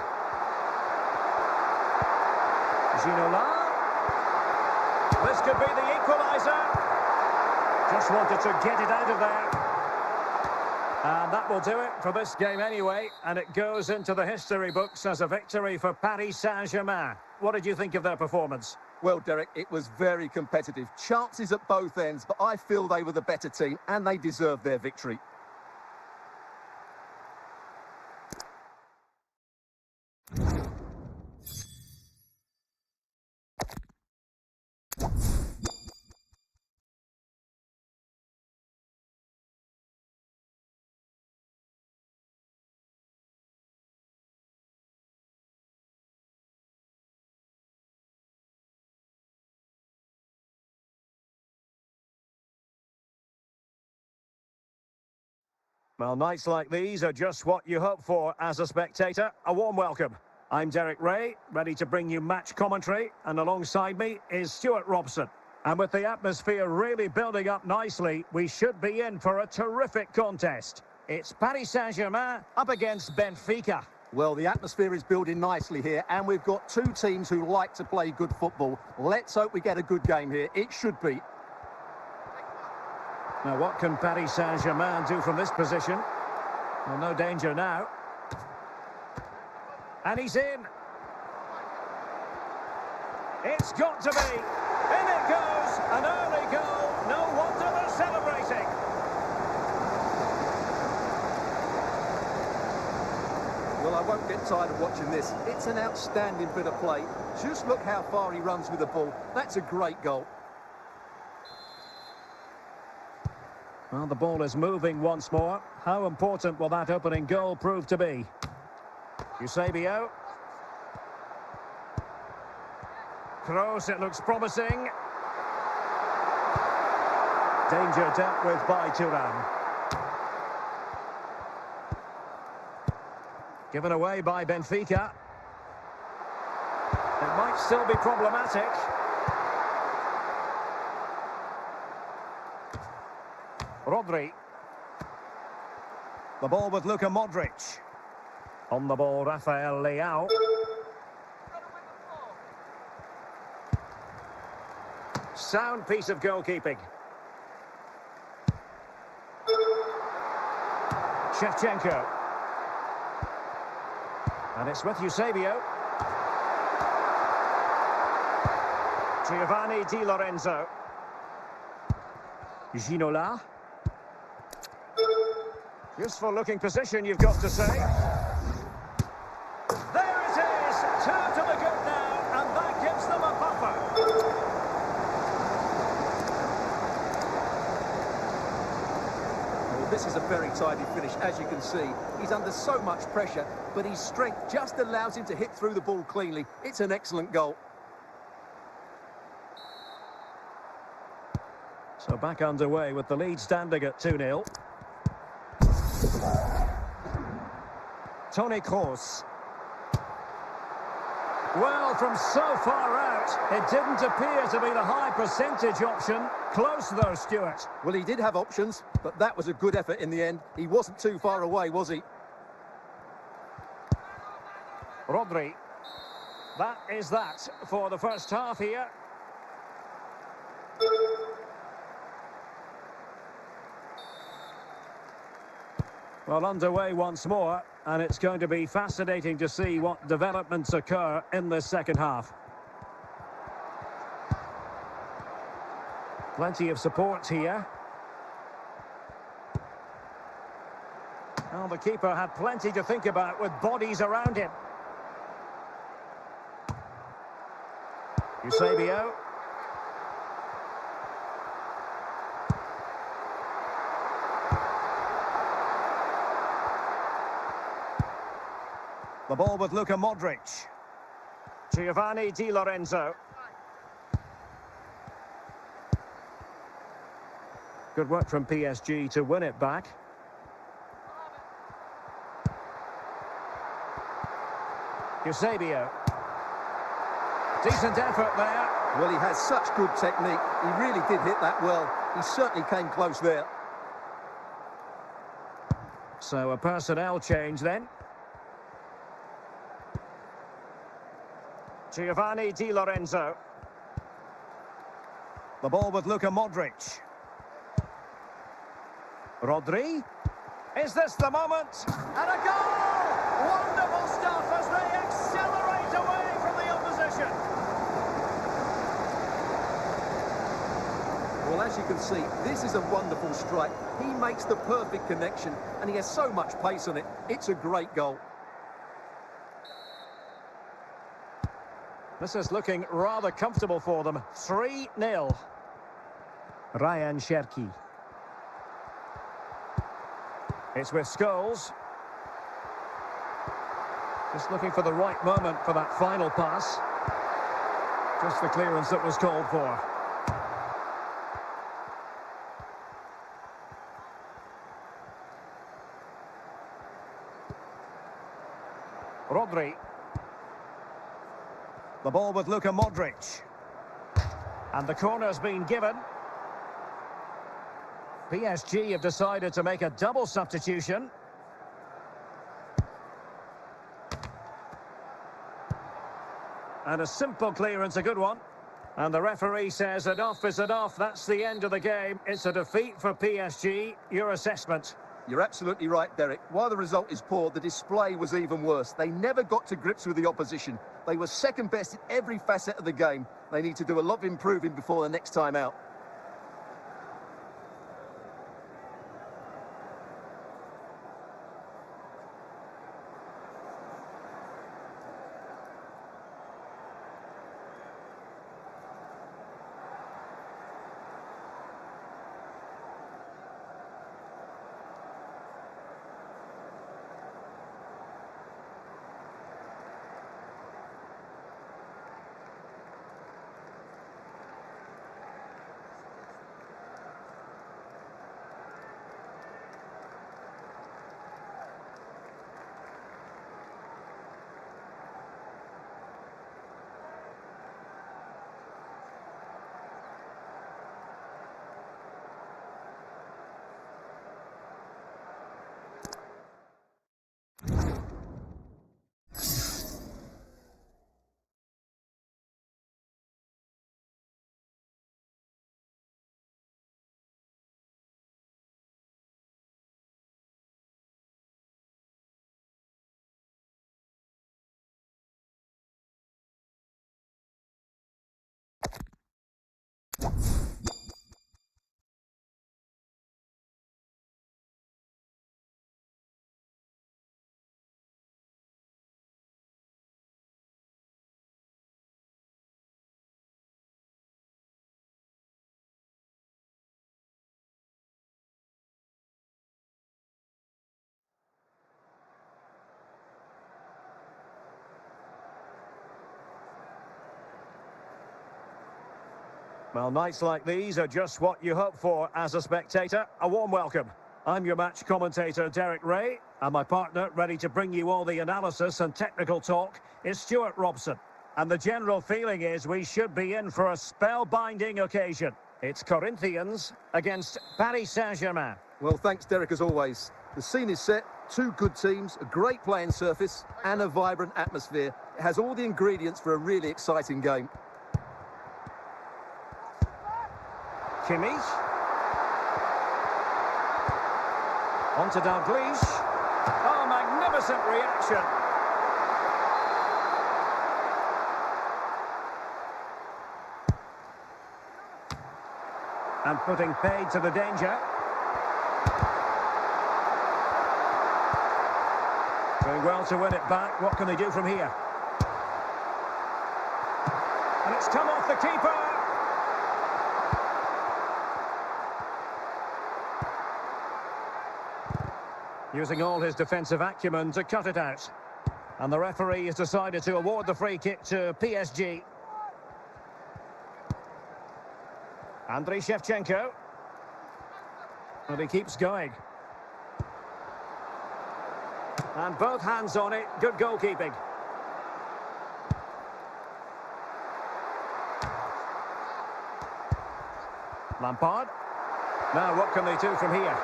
Ginola. This could be the equaliser. Just wanted to get it out of there. And that will do it for this game anyway. And it goes into the history books as a victory for Paris Saint-Germain. What did you think of their performance? Well, Derek, it was very competitive. Chances at both ends, but I feel they were the better team and they deserved their victory. Well, nights like these are just what you hope for as a spectator. A warm welcome. I'm Derek Ray, ready to bring you match commentary, and alongside me is Stuart Robson. And with the atmosphere really building up nicely, we should be in for a terrific contest. It's Paris Saint-Germain up against Benfica. Well, the atmosphere is building nicely here, and we've got two teams who like to play good football. Let's hope we get a good game here. It should be. Now, what can Paris Saint-Germain do from this position? Well, no danger now. And he's in. It's got to be. In it goes. An early goal. No wonder they're celebrating. Well, I won't get tired of watching this. It's an outstanding bit of play. Just look how far he runs with the ball. That's a great goal. Well, the ball is moving once more. How important will that opening goal prove to be? Eusebio. Kroos, it looks promising. Danger dealt with by Thuram. Given away by Benfica. It might still be problematic. Rodri. The ball with 𝗃𝗏𝗂𝗃𝗃. On the ball, Rafael Leão. Sound piece of goalkeeping. 𝗃𝗏𝗃𝗃𝗃. And it's with Eusebio. Giovanni Di Lorenzo. Ginola. Useful looking position, you've got to say. There it is! 2 to the good now, and that gives them a buffer. Well, this is a very tidy finish, as you can see. He's under so much pressure, but his strength just allows him to hit through the ball cleanly. It's an excellent goal. So back underway with the lead standing at 2-0. Toni Kroos. Well, from so far out, it didn't appear to be the high percentage option. Close though, Stuart. Well, he did have options, but that was a good effort in the end. He wasn't too far away, was he? Rodri. That is that for the first half here. Well, underway once more, and it's going to be fascinating to see what developments occur in this second half. Plenty of support here. Well, the keeper had plenty to think about with bodies around him. Eusebio. The ball with 𝗃𝗏𝗃𝗃𝗃. Giovanni Di Lorenzo. Good work from PSG to win it back. Eusebio. Decent effort there. Well, he has such good technique. He really did hit that well. He certainly came close there. So a personnel change then. Giovanni Di Lorenzo. The ball with 𝗃𝗏𝗃𝗃𝗃. Rodri. Is this the moment? And a goal! Wonderful stuff as they accelerate away from the opposition. Well, as you can see, this is a wonderful strike. He makes the perfect connection, and he has so much pace on it. It's a great goal. This is looking rather comfortable for them. 3-0. Ryan Cherki. It's with Scholes. Just looking for the right moment for that final pass. Just the clearance that was called for. Rodri. The ball with 𝗃𝗏𝗃𝗃𝗃. And the corner's been given. PSG have decided to make a double substitution. And a simple clearance, a good one. And the referee says enough is enough. That's the end of the game. It's a defeat for PSG. Your assessment? You're absolutely right, Derek. While the result is poor, the display was even worse. They never got to grips with the opposition. They were second best in every facet of the game. They need to do a lot of improving before the next time out. Well, nights like these are just what you hope for as a spectator. A warm welcome. I'm your match commentator, Derek Ray, and my partner, ready to bring you all the analysis and technical talk, is Stuart Robson. And the general feeling is we should be in for a spellbinding occasion. It's Corinthians against Paris Saint-Germain. Well, thanks, Derek, as always. The scene is set, two good teams, a great playing surface, and a vibrant atmosphere. It has all the ingredients for a really exciting game. Kimmich. On to Dalglish. Oh, magnificent reaction. And putting paid to the danger. Doing well to win it back. What can they do from here? And it's come off the keeper. Using all his defensive acumen to cut it out. And the referee has decided to award the free kick to PSG. 𝗪𝗏𝗪𝗏𝗂𝗃𝗃. And he keeps going. And both hands on it. Good goalkeeping. Lampard. Now what can they do from here?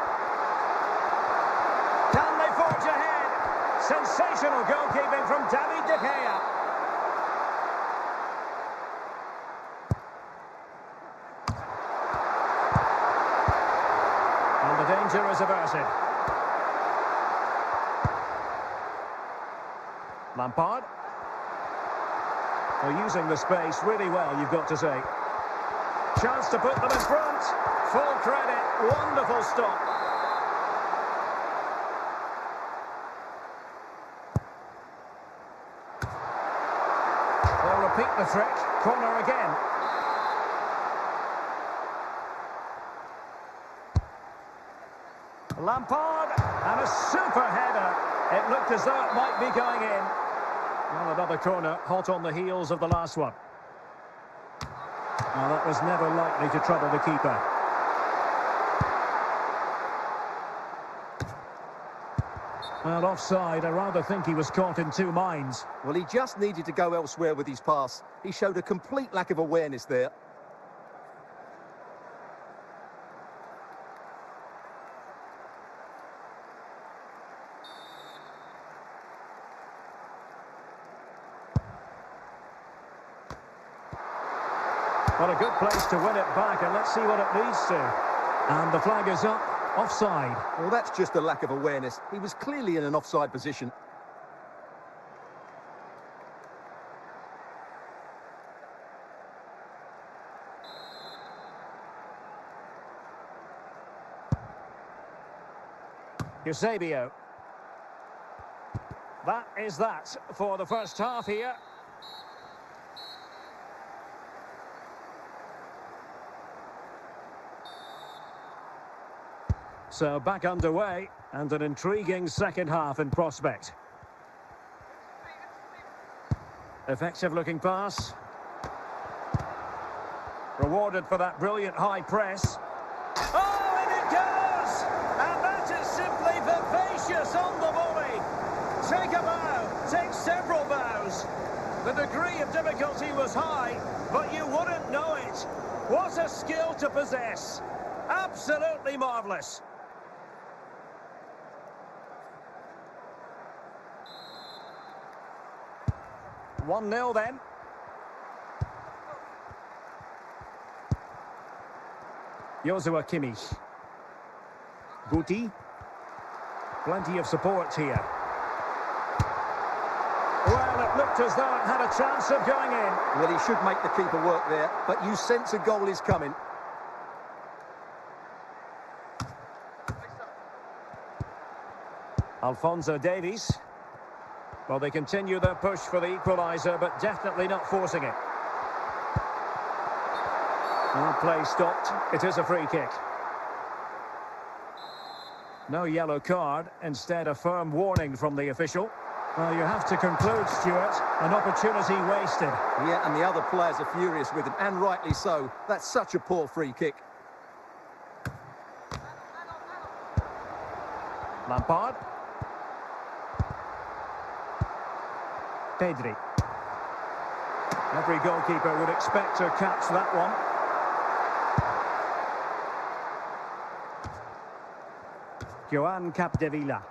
Can they forge ahead? Sensational goalkeeping from David De Gea. And the danger is averted. Lampard. Well, using the space really well, you've got to say. Chance to put them in front. Full credit. Wonderful stop. They'll repeat the trick. Corner again. Lampard. And a super header. It looked as though it might be going in. Well, another corner, hot on the heels of the last one. Well, that was never likely to trouble the keeper. Well, offside. I rather think he was caught in two minds. Well, he just needed to go elsewhere with his pass. He showed a complete lack of awareness there. What a good place to win it back, and let's see what it leads to. And the flag is up, offside. Well, that's just a lack of awareness. He was clearly in an offside position. Eusebio. That is that for the first half here. So back underway, and an intriguing second half in prospect. Effective looking pass. Rewarded for that brilliant high press. Oh, and it goes! And that is simply vivacious on the volley. Take a bow, take several bows. The degree of difficulty was high, but you wouldn't know it. What a skill to possess. Absolutely marvellous. One-nil then. Joshua Kimmich. Guti. Plenty of support here. Well, it looked as though it had a chance of going in. Well, he should make the keeper work there, but you sense a goal is coming. Alphonso Davies. Well, they continue their push for the equaliser, but definitely not forcing it. Well, play stopped. It is a free kick. No yellow card, instead a firm warning from the official. Well, you have to conclude, Stuart, an opportunity wasted. Yeah, and the other players are furious with him, and rightly so. That's such a poor free kick. Lampard. Pedri. Every goalkeeper would expect to catch that one. 𝗃𝗵𝗂𝗽𝗵𝗵𝗵.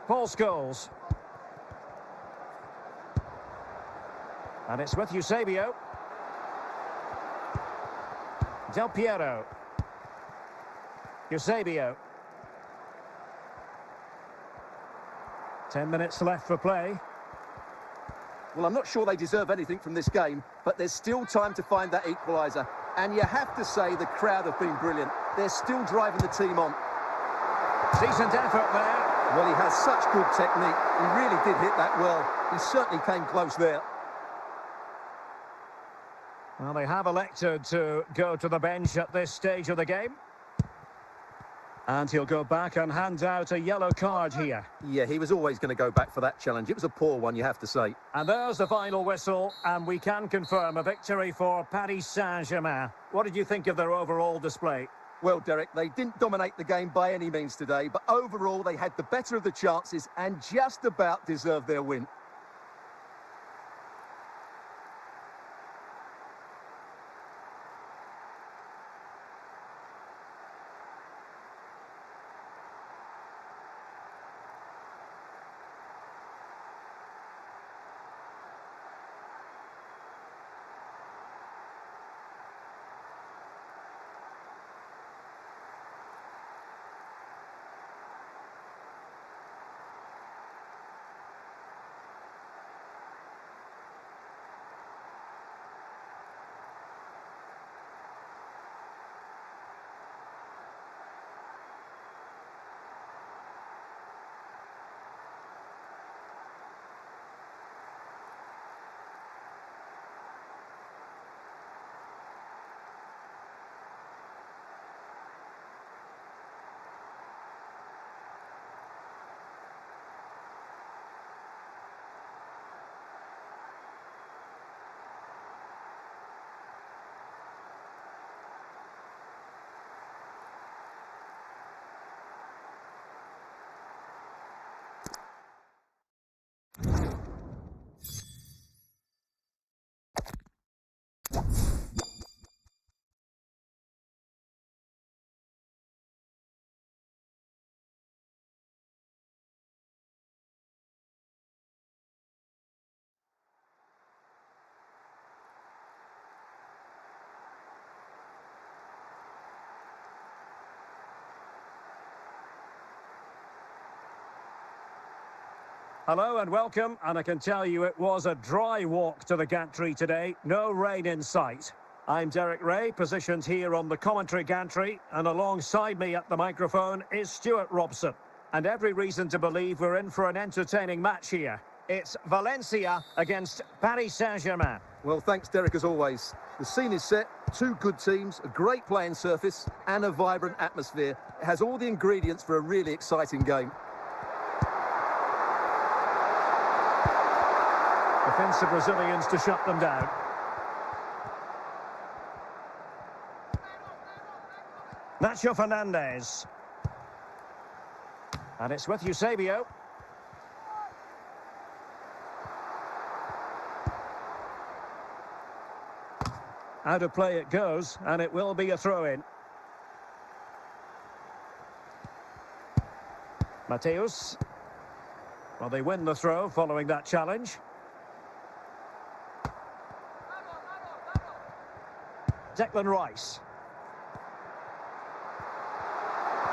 Paul Scholes. And it's with Eusebio. Del Piero. Eusebio. 10 minutes left for play. Well, I'm not sure they deserve anything from this game, but there's still time to find that equaliser. And you have to say the crowd have been brilliant. They're still driving the team on. Decent effort there. Well, he has such good technique. He really did hit that well. He certainly came close there. Well, they have elected to go to the bench at this stage of the game. And he'll go back and hand out a yellow card here. Yeah, he was always going to go back for that challenge. It was a poor one, you have to say. And there's the final whistle, and we can confirm a victory for Paris Saint-Germain. What did you think of their overall display? Well, Derek, they didn't dominate the game by any means today, but overall they had the better of the chances and just about deserved their win. Hello and welcome, and I can tell you it was a dry walk to the gantry today, no rain in sight. I'm Derek Ray, positioned here on the commentary gantry, and alongside me at the microphone is Stuart Robson. And every reason to believe we're in for an entertaining match here. It's Valencia against Paris Saint-Germain. Well, thanks, Derek, as always. The scene is set, two good teams, a great playing surface, and a vibrant atmosphere. It has all the ingredients for a really exciting game. Defensive Brazilians to shut them down. Nacho Fernandez. And it's with Eusebio. Out of play it goes, and it will be a throw-in. Mateus. Well, they win the throw following that challenge. Declan Rice.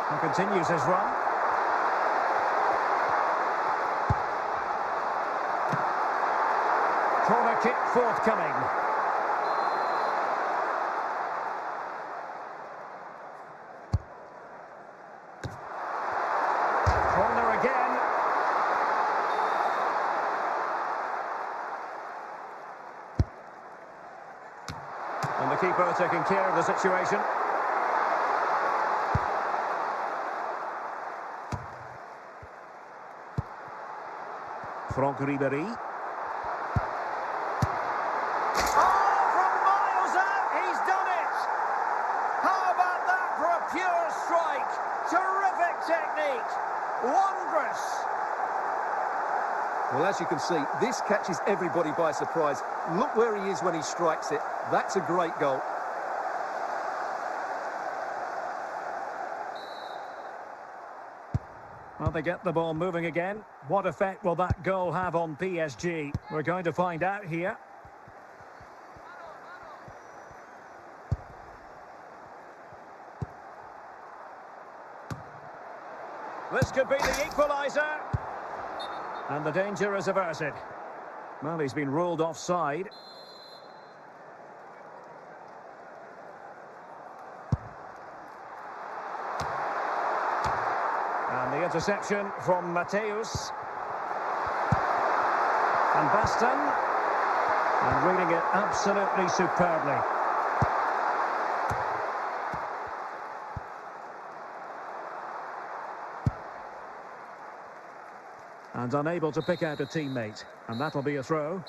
And continues his run. forthcoming. Corner again. And the keeper taking care of the situation. Franck Ribéry. Oh, from miles out, he's done it! How about that for a pure strike? Terrific technique. Wondrous. Well, as you can see, this catches everybody by surprise. Look where he is when he strikes it. That's a great goal. Well, they get the ball moving again. What effect will that goal have on PSG? We're going to find out here. This could be the equaliser. And the danger is averted. Well, he's been ruled offside. And the interception from Matthäus. And Baston. And reading it absolutely superbly. And unable to pick out a teammate. And that'll be a throw.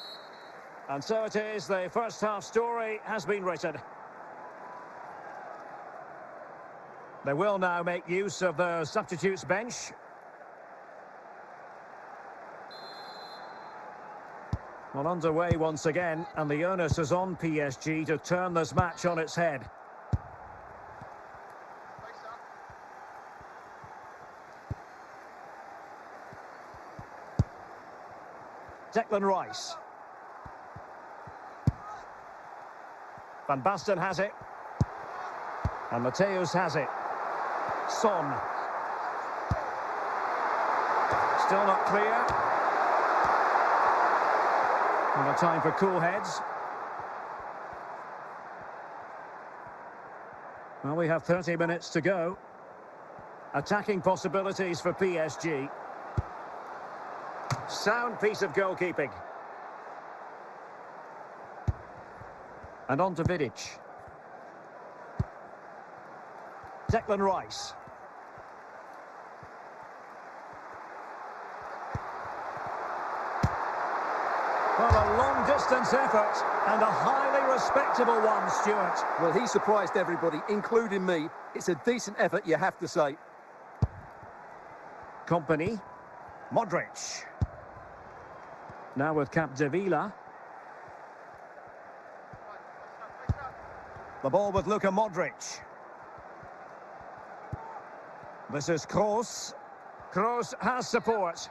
And so it is, the first half story has been written. They will now make use of the substitutes bench. Well, underway once again, and the onus is on PSG to turn this match on its head. Declan Rice. Van Basten has it. And Matthäus has it. Son. Still not clear. And a time for cool heads. Well, we have 30 minutes to go. Attacking possibilities for PSG. Sound piece of goalkeeping. And on to Vidic. Declan Rice. Well, a long-distance effort and a highly respectable one, Stuart. Well, he surprised everybody, including me. It's a decent effort, you have to say. Company. Modric. Now with 𝗃𝗃𝗃𝗃. The ball with Luka Modric. This is Kroos. Kroos has support.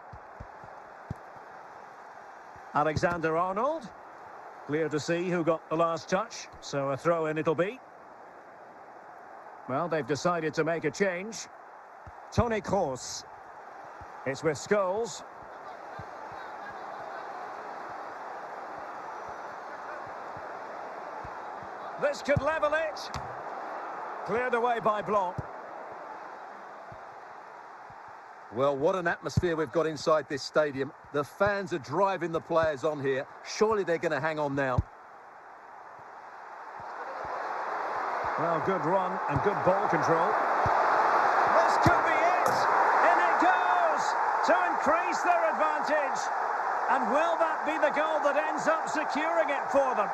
Alexander-Arnold. Clear to see who got the last touch, so a throw-in it'll be. Well, they've decided to make a change. Toni Kroos. It's with Scholes. This could level it. Cleared away by Blanc. Well, what an atmosphere we've got inside this stadium. The fans are driving the players on here. Surely they're going to hang on now. Well, good run and good ball control. This could be it. In it goes to increase their advantage. And will that be the goal that ends up securing it for them?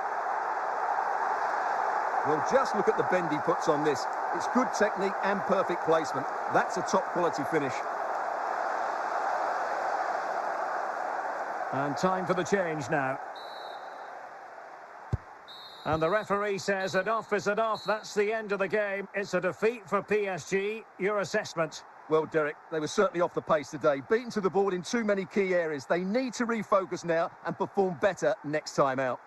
Well, just look at the bend he puts on this. It's good technique and perfect placement. That's a top-quality finish. And time for the change now. And the referee says enough is enough. That's the end of the game. It's a defeat for PSG. Your assessment? Well, Derek, they were certainly off the pace today. Beaten to the board in too many key areas. They need to refocus now and perform better next time out.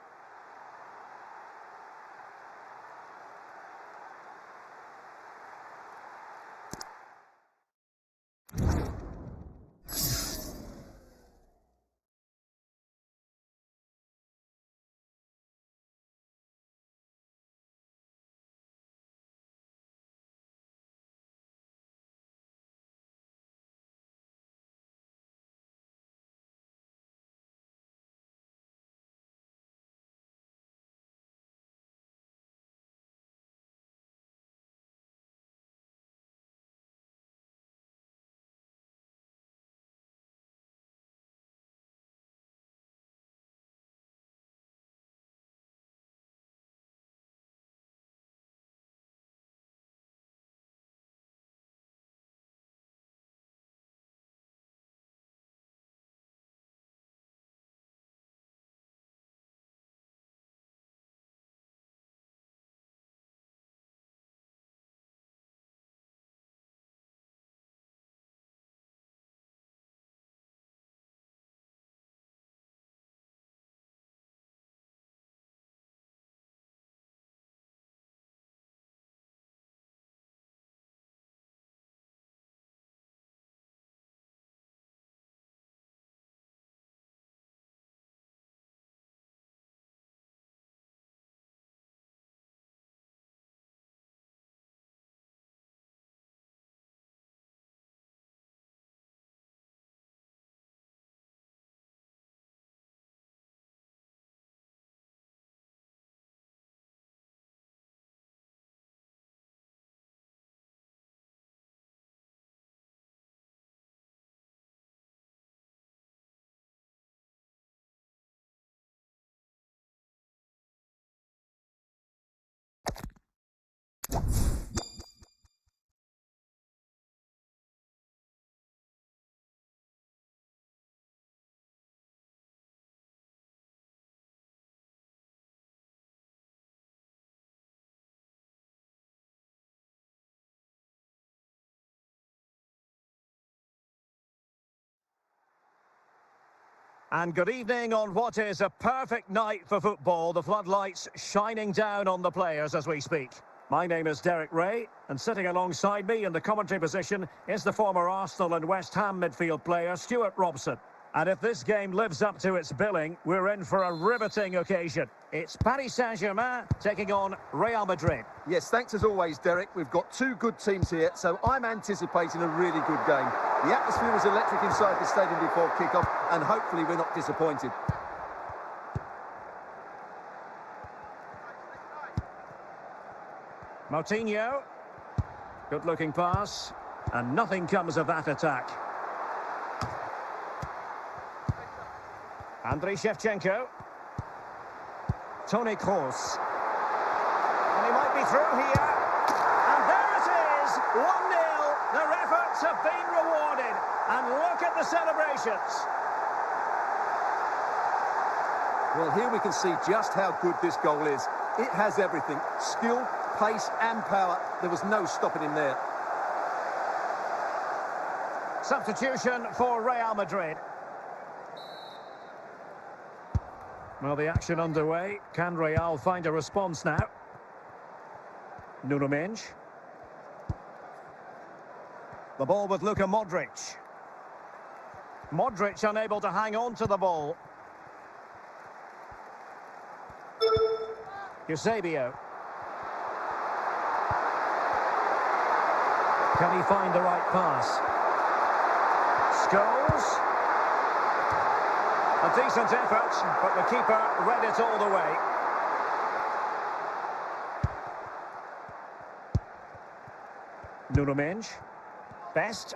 And good evening on what is a perfect night for football. The floodlights shining down on the players as we speak. My name is Derek Ray, and sitting alongside me in the commentary position is the former Arsenal and West Ham midfield player, Stuart Robson. And if this game lives up to its billing, we're in for a riveting occasion. It's Paris Saint-Germain taking on Real Madrid. Yes, thanks as always, Derek. We've got two good teams here, so I'm anticipating a really good game. The atmosphere was electric inside the stadium before kick-off, and hopefully we're not disappointed. Moutinho. Good-looking pass. And nothing comes of that attack. 𝗪𝗏𝗂𝗃𝗃. Toni Kroos. And he might be through here. And there it is, 1-0. Their efforts have been rewarded. And look at the celebrations. Well, here we can see just how good this goal is. It has everything. Skill, pace and power. There was no stopping him there. Substitution for Real Madrid. Well, the action underway. Can Real find a response now? 𝗪𝗏. The ball with Luka Modric. Modric unable to hang on to the ball. 𝗃𝗏𝗂𝗃𝗃. Can he find the right pass? Scholes. A decent effort, but the keeper read it all the way. 𝗪𝗏. Best.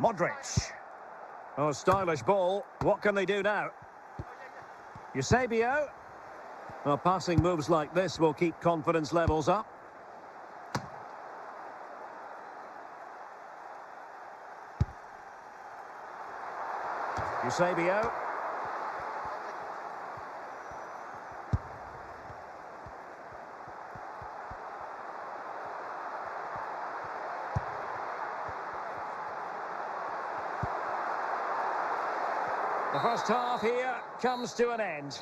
Modric. Oh, stylish ball. What can they do now? 𝗃𝗏𝗂𝗃𝗃. Well, passing moves like this will keep confidence levels up. 𝗃𝗏𝗂𝗃𝗃. The first half here comes to an end.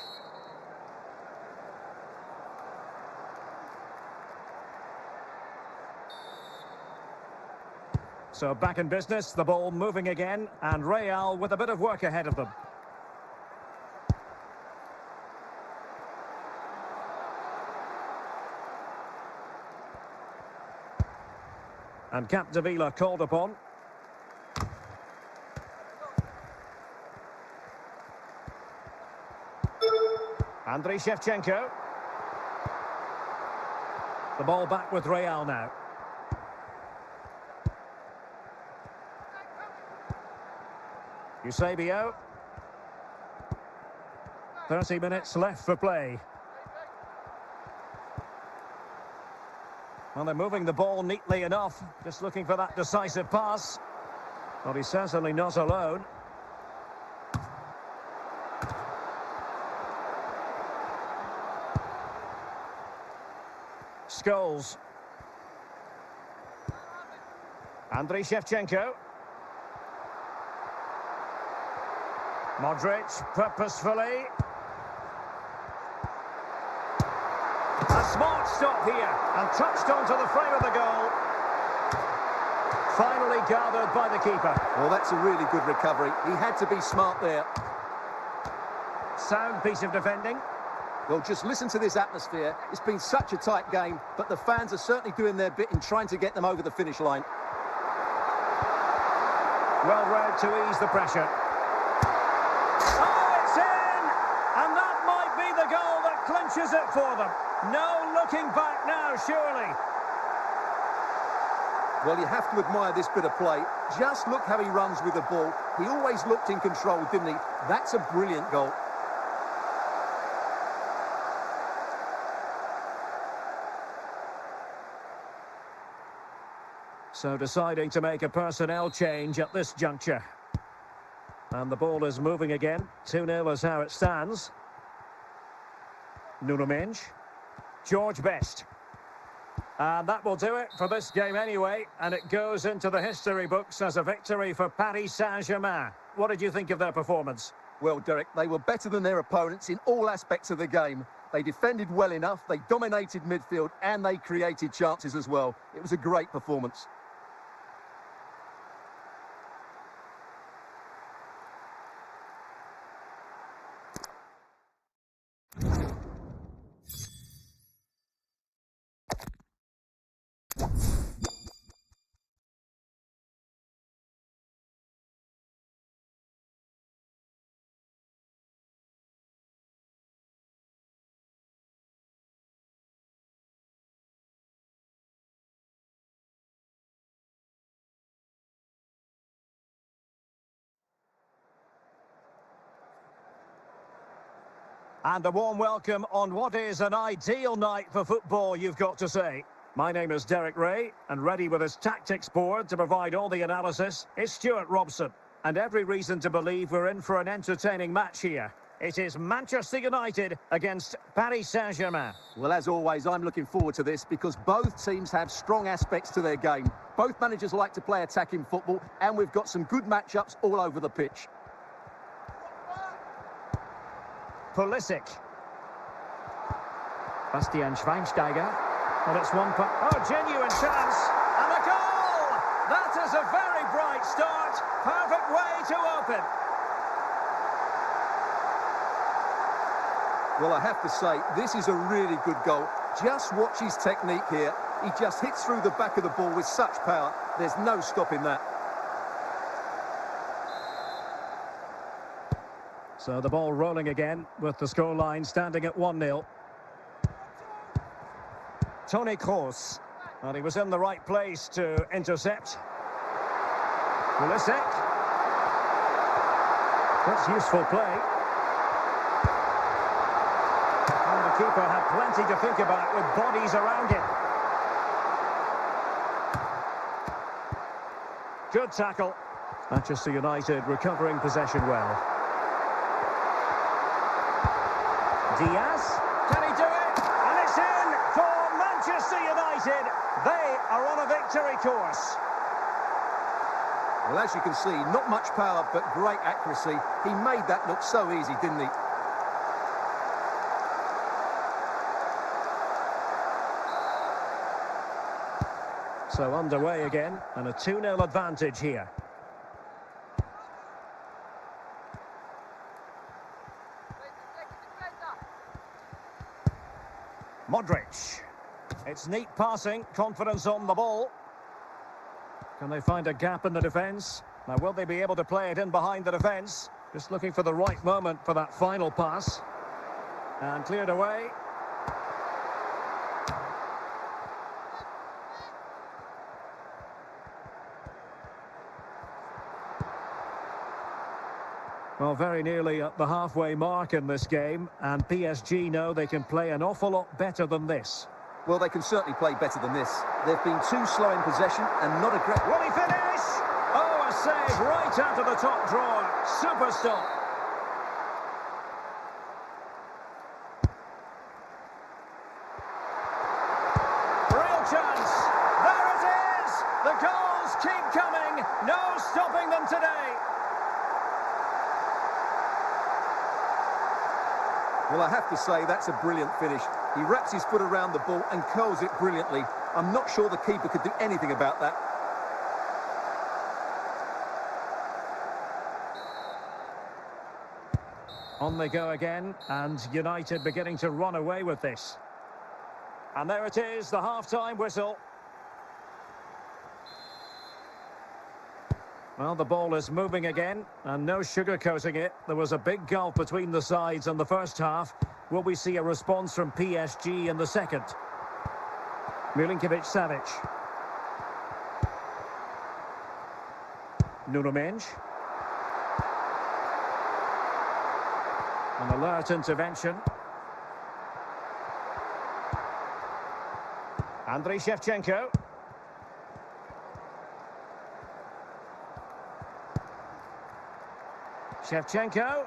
So back in business, the ball moving again, and Real with a bit of work ahead of them. And 𝗃𝗵𝗂𝗂𝗃𝗃 called upon. 𝗪𝗏𝗂𝗃𝗃. The ball back with Real now. 𝗃𝗏𝗂𝗃𝗃. 30 minutes left for play. Well, they're moving the ball neatly enough, just looking for that decisive pass. Well, he's certainly not alone. Scholes. 𝗪𝗏𝗂𝗃𝗃. Modric, purposefully. A smart stop here, and touched onto the frame of the goal. Finally gathered by the keeper. Well, that's a really good recovery. He had to be smart there. Sound piece of defending. Well, just listen to this atmosphere. It's been such a tight game, but the fans are certainly doing their bit in trying to get them over the finish line. Well read to ease the pressure. Oh, it's in! And that might be the goal that clinches it for them. No looking back now, surely. Well, you have to admire this bit of play. Just look how he runs with the ball. He always looked in control, didn't he? That's a brilliant goal. So deciding to make a personnel change at this juncture. And the ball is moving again. 2-0 is how it stands. 𝗪𝗏. George Best. And that will do it for this game anyway, and it goes into the history books as a victory for Paris Saint-Germain. What did you think of their performance? Well, Derek, they were better than their opponents in all aspects of the game. They defended well enough, they dominated midfield, and they created chances as well. It was a great performance. And a warm welcome on what is an ideal night for football, you've got to say. My name is Derek Ray, and ready with his tactics board to provide all the analysis is Stuart Robson. And every reason to believe we're in for an entertaining match here. It is Manchester United against Paris Saint-Germain. Well, as always, I'm looking forward to this because both teams have strong aspects to their game. Both managers like to play attacking football, and we've got some good matchups all over the pitch. 𝗏𝗏. Bastian Schweinsteiger. And it's one puck. Oh, genuine chance. And a goal! That is a very bright start. Perfect way to open. Well, I have to say, this is a really good goal. Just watch his technique here. He just hits through the back of the ball with such power. There's no stopping that. So the ball rolling again with the scoreline standing at 1-0. Toni Kroos. And he was in the right place to intercept. 𝗏𝗏. That's useful play. And the keeper had plenty to think about with bodies around him. Good tackle. Manchester United recovering possession well. Diaz, can he do it? And it's in for Manchester United. They are on a victory course. Well, as you can see, not much power, but great accuracy. He made that look so easy, didn't he? So underway again, and a 2-0 advantage here. Modric. It's neat passing, confidence on the ball. Can they find a gap in the defence? Now, will they be able to play it in behind the defence? Just looking for the right moment for that final pass. And cleared away. Well, very nearly at the halfway mark in this game, and PSG know they can play an awful lot better than this. Well, they can certainly play better than this. They've been too slow in possession and not a great... Will he finish? Oh, a save right out of the top drawer. Super stop. Real chance. There it is. The goals keep coming. No stopping them today. Well, I have to say, that's a brilliant finish. He wraps his foot around the ball and curls it brilliantly. I'm not sure the keeper could do anything about that. On they go again, and United beginning to run away with this. And there it is, the half-time whistle. Well, the ball is moving again, and no sugarcoating it. There was a big gulf between the sides in the first half. Will we see a response from PSG in the second? 𝗏𝗏. Nuno Mendes. An alert intervention. Andriy Shevchenko. Shevchenko.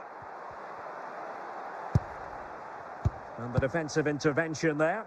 And the defensive intervention there.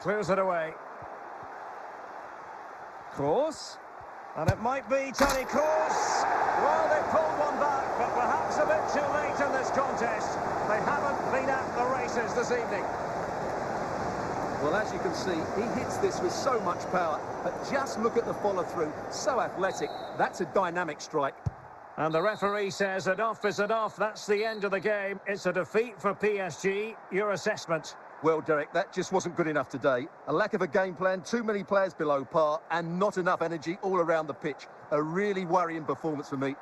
Clears it away. Kroos. And it might be Toni Kroos. Well, they pulled one back, but perhaps a bit too late in this contest. They haven't been at the races this evening. Well, as you can see, he hits this with so much power, but just look at the follow-through. So athletic. That's a dynamic strike. And the referee says enough is enough. That's the end of the game. It's a defeat for PSG. Your assessment? Well, Derek, that just wasn't good enough today. A lack of a game plan, too many players below par, and not enough energy all around the pitch. A really worrying performance for me.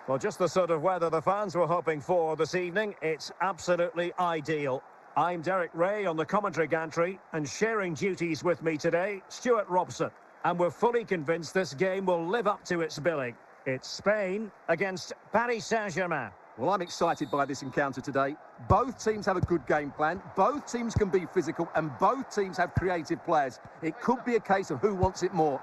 Well, just the sort of weather the fans were hoping for this evening. It's absolutely ideal. I'm Derek Ray on the commentary gantry, and sharing duties with me today, Stuart Robson. And we're fully convinced this game will live up to its billing. It's Spain against Paris Saint-Germain. Well, I'm excited by this encounter today. Both teams have a good game plan, both teams can be physical, and both teams have creative players. It could be a case of who wants it more.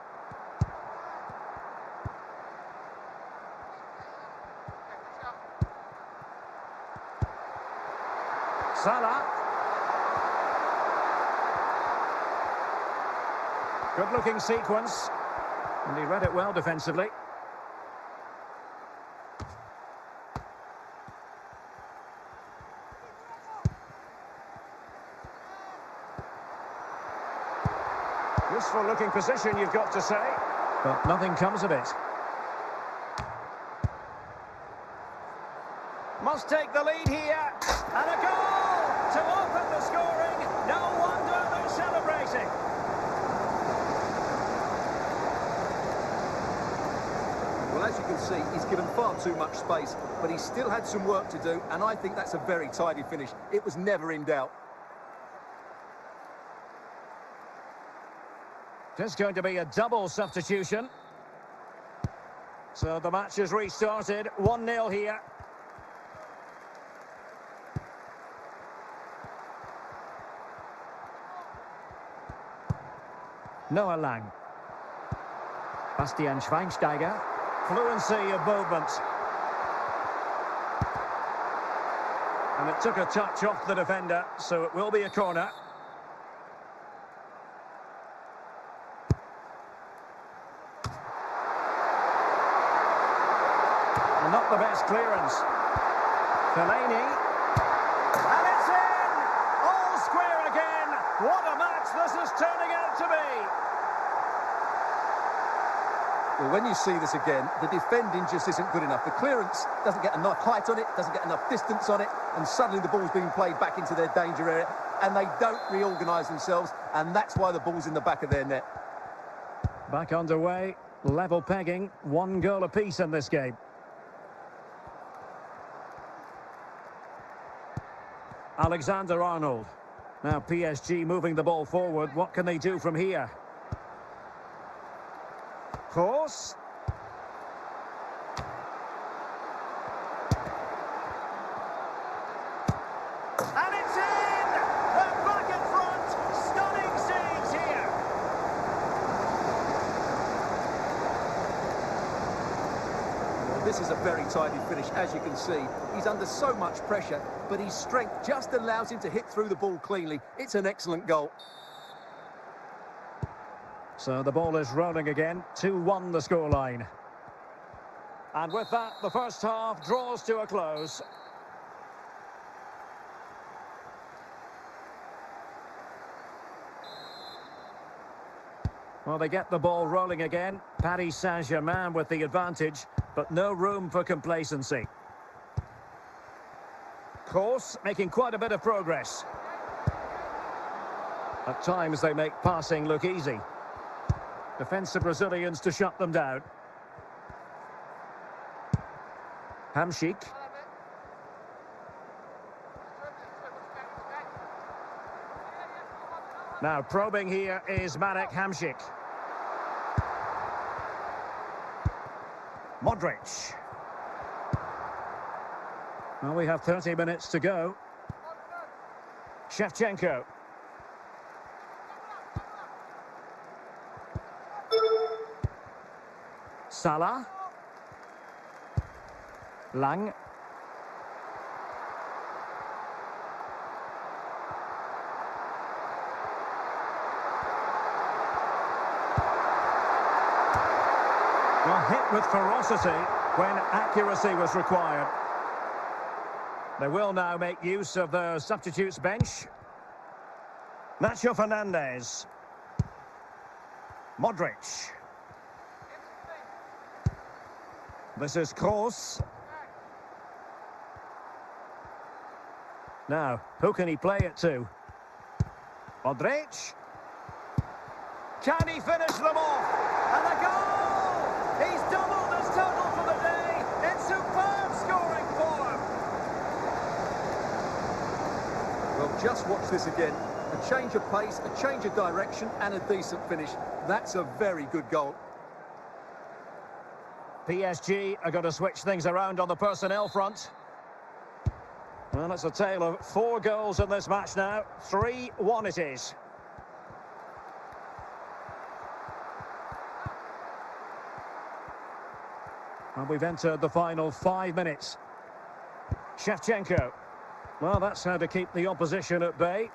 Salah. Good-looking sequence. And he read it well defensively. Useful-looking position, you've got to say. But nothing comes of it. Must take the lead here. And a goal to open the scoring. No wonder they're celebrating. Well, as you can see, he's given far too much space, but he still had some work to do, and I think that's a very tidy finish. It was never in doubt. There's going to be a double substitution. So the match is restarted. 1-0 here. Noah Lang. 𝗪cie 𝗥𝗲𝗂𝗃. Fluency of movement. And it took a touch off the defender, so it will be a corner. And not the best clearance. Fellaini. And it's in! All square again! What a match this is turning out to be! Well, when you see this again, the defending just isn't good enough. The clearance doesn't get enough height on it, doesn't get enough distance on it, and suddenly the ball's being played back into their danger area, and they don't reorganise themselves, and that's why the ball's in the back of their net. Back underway, level pegging, 1 goal apiece in this game. Alexander-Arnold. Now PSG moving the ball forward. What can they do from here? Course. And it's in! They're back in front. Stunning scenes here. Well, this is a very tidy finish, as you can see. He's under so much pressure, but his strength just allows him to hit through the ball cleanly. It's an excellent goal. So the ball is rolling again, 2-1 the scoreline. And with that, the first half draws to a close. Well, they get the ball rolling again. Paris Saint-Germain with the advantage, but no room for complacency. Course making quite a bit of progress. At times they make passing look easy. Defensive Brazilians to shut them down. Hamšík. Now probing here is Marek Hamšík. Modric. Well, we have 30 minutes to go. Shevchenko. Salah. Lang. Well, hit with ferocity when accuracy was required. They will now make use of the substitutes bench. Nacho Fernandez. Modric. This is Kroos. Now, who can he play it to? Modric. Can he finish them off? And a goal! He's doubled his total for the day. It's superb scoring for him. Well, just watch this again. A change of pace, a change of direction, and a decent finish. That's a very good goal. PSG are going to switch things around on the personnel front. Well, it's a tale of 4 goals in this match now. 3-1 it is. And we've entered the final 5 minutes. Shevchenko. Well, that's how to keep the opposition at bay.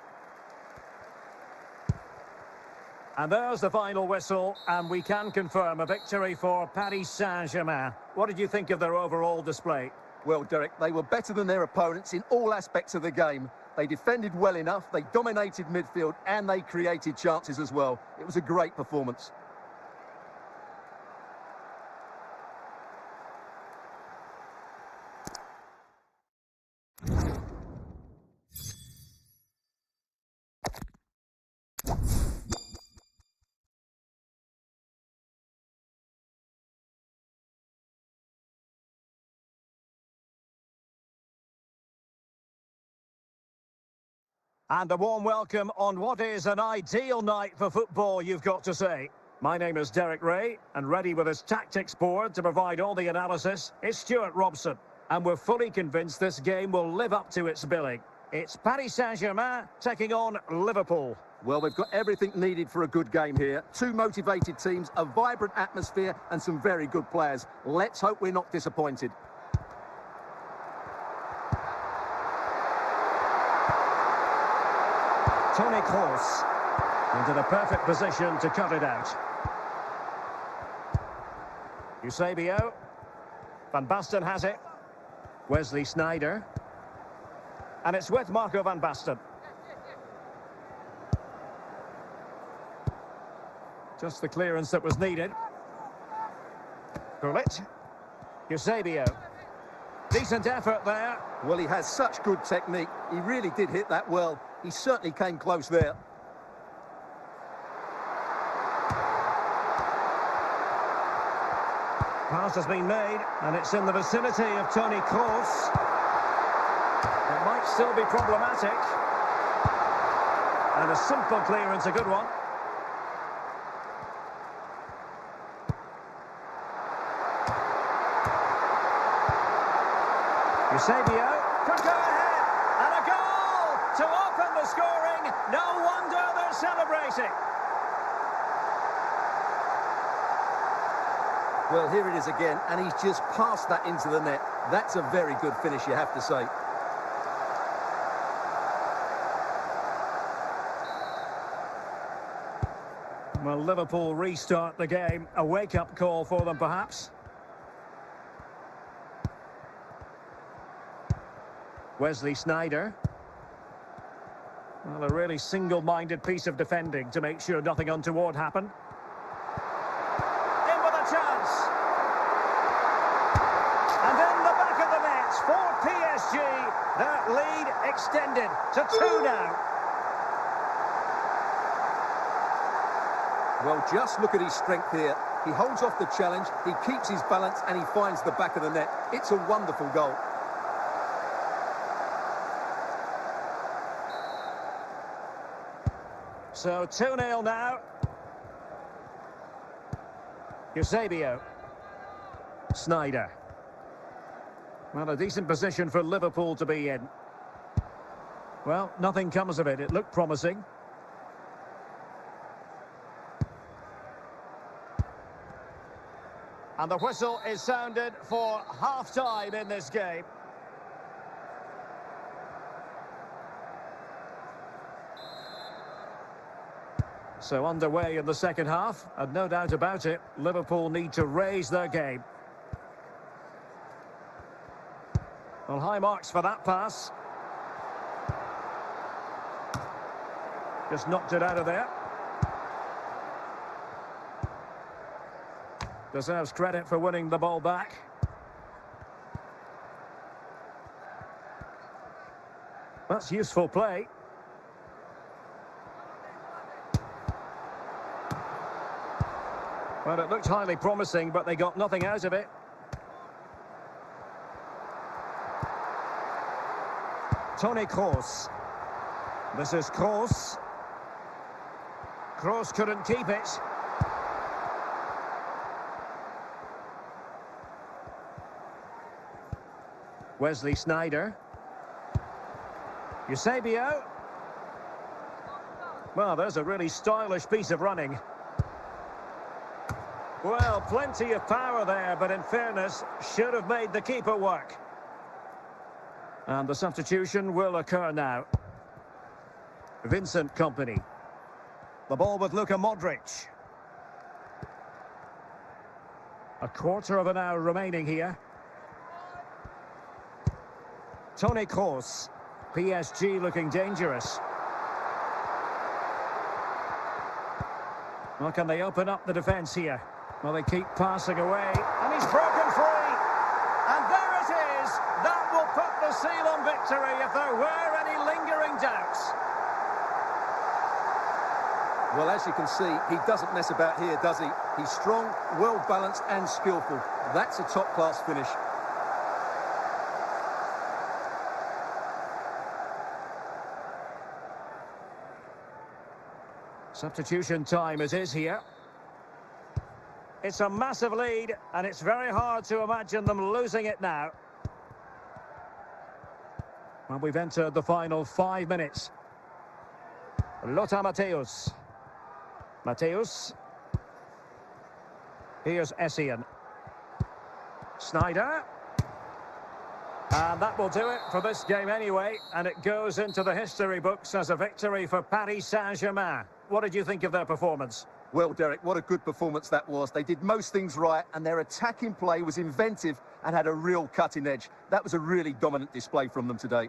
And there's the final whistle, and we can confirm a victory for Paris Saint-Germain. What did you think of their overall display? Well, Derek, they were better than their opponents in all aspects of the game. They defended well enough, they dominated midfield, and they created chances as well. It was a great performance. And a warm welcome on what is an ideal night for football, you've got to say. My name is Derek Ray, and ready with his tactics board to provide all the analysis is Stuart Robson. And we're fully convinced this game will live up to its billing. It's Paris Saint-Germain taking on Liverpool. Well, we've got everything needed for a good game here. Two motivated teams, a vibrant atmosphere and some very good players. Let's hope we're not disappointed. Toni Kroos into the perfect position to cut it out. 𝗖𝗄𝗄. Van Basten has it. Wesley Sneijder. And it's with Marco van Basten. Just the clearance that was needed. Gullit. 𝗖𝗄𝗄. Decent effort there. Well, he has such good technique. He really did hit that well. He certainly came close there. Pass has been made, and it's in the vicinity of Toni Kroos. It might still be problematic. And a simple clearance, a good one. 𝗖𝗄𝗄 could go ahead, and a goal to open the scoring. No wonder they're celebrating. Well, here it is again, and he's just passed that into the net. That's a very good finish, you have to say. Well, Liverpool restart the game. A wake-up call for them, perhaps. Wesley Sneijder. Well, a really single-minded piece of defending to make sure nothing untoward happened. In with a chance. And in the back of the net for PSG. That lead extended to 2 now. Well, just look at his strength here. He holds off the challenge, he keeps his balance, and he finds the back of the net. It's a wonderful goal. So 2-0 now. 𝗖𝗄𝗄. Sneijder. Well, a decent position for Liverpool to be in. Well, nothing comes of it. It looked promising. And the whistle is sounded for half-time in this game. So underway in the second half, and no doubt about it, Liverpool need to raise their game. Well, high marks for that pass. Just knocked it out of there. Deserves credit for winning the ball back. That's useful play. Well, it looked highly promising, but they got nothing out of it. Toni Kroos. This is Kroos. Kroos couldn't keep it. Wesley Sneijder. 𝗖𝗄𝗄. Well, there's a really stylish piece of running. Well, plenty of power there, but in fairness, should have made the keeper work. And the substitution will occur now. Vincent Kompany. The ball with Luka Modric. A quarter of an hour remaining here. Toni Kroos. PSG looking dangerous. Well, can they open up the defence here? Well, they keep passing away, and he's broken free. And there it is. That will put the seal on victory if there were any lingering doubts. Well, as you can see, he doesn't mess about here, does he? He's strong, well-balanced and skillful. That's a top-class finish. Substitution time it is here. It's a massive lead, and it's very hard to imagine them losing it now. And we've entered the final 5 minutes. Lothar Matthäus. Matthäus. Here's Essien. Sneijder. And that will do it for this game anyway. And it goes into the history books as a victory for Paris Saint-Germain. What did you think of their performance? Well, Derek, what a good performance that was. They did most things right, and their attacking play was inventive and had a real cutting edge. That was a really dominant display from them today.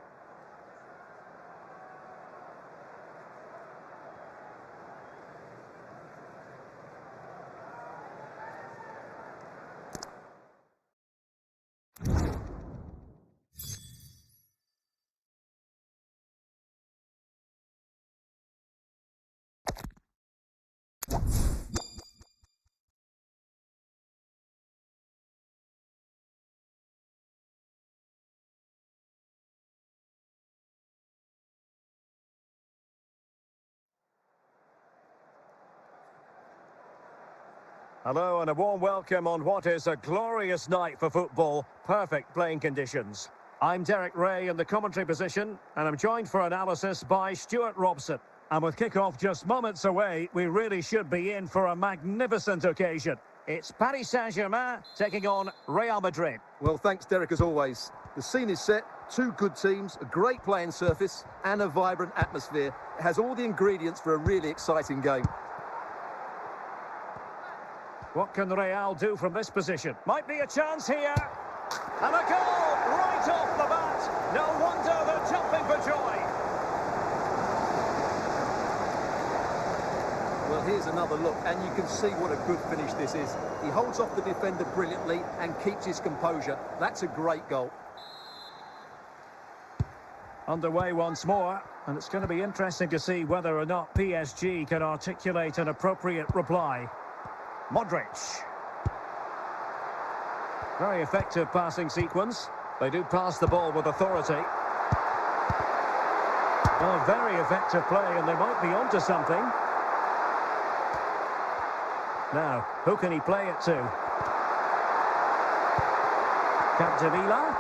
Hello and a warm welcome on what is a glorious night for football. Perfect playing conditions. I'm Derek Ray in the commentary position, and I'm joined for analysis by Stuart Robson. And with kick-off just moments away, we really should be in for a magnificent occasion. It's Paris Saint-Germain taking on Real Madrid. Well, thanks, Derek, as always. The scene is set, two good teams, a great playing surface, and a vibrant atmosphere. It has all the ingredients for a really exciting game. What can Real do from this position? Might be a chance here. And a goal right off the bat. No wonder they're jumping for joy. Well, here's another look, and you can see what a good finish this is. He holds off the defender brilliantly and keeps his composure. That's a great goal. Underway once more, and it's going to be interesting to see whether or not PSG can articulate an appropriate reply. Modric. Very effective passing sequence. They do pass the ball with authority. Oh, very effective play, and they might be onto something. Now, who can he play it to? 𝗃𝗏𝗄𝗃.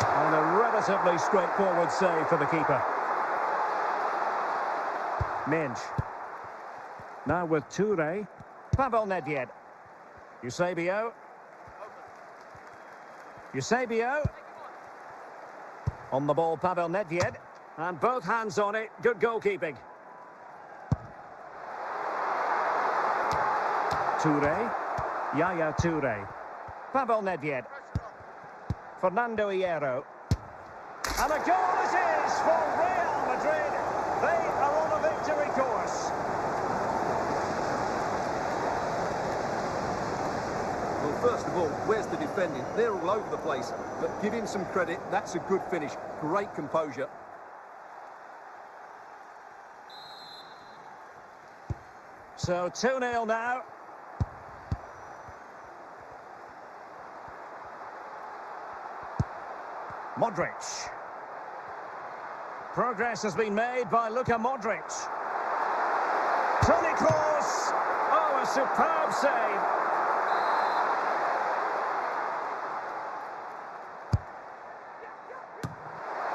And a relatively straightforward save for the keeper. Minge. Now with Touré. Pavel Nedved. 𝗖𝗄𝗄𝗃. On the ball, Pavel Nedved. And both hands on it. Good goalkeeping. Touré. Yaya Touré. Pavel Nedved. Fernando Hierro. And a goal it is for Real Madrid. They are on a victory course. Well, first of all, where's the defending? They're all over the place, but give him some credit. That's a good finish. Great composure. So 2-0 now. Modric. Progress has been made by Luka Modric. Toni Kroos. Oh, a superb save.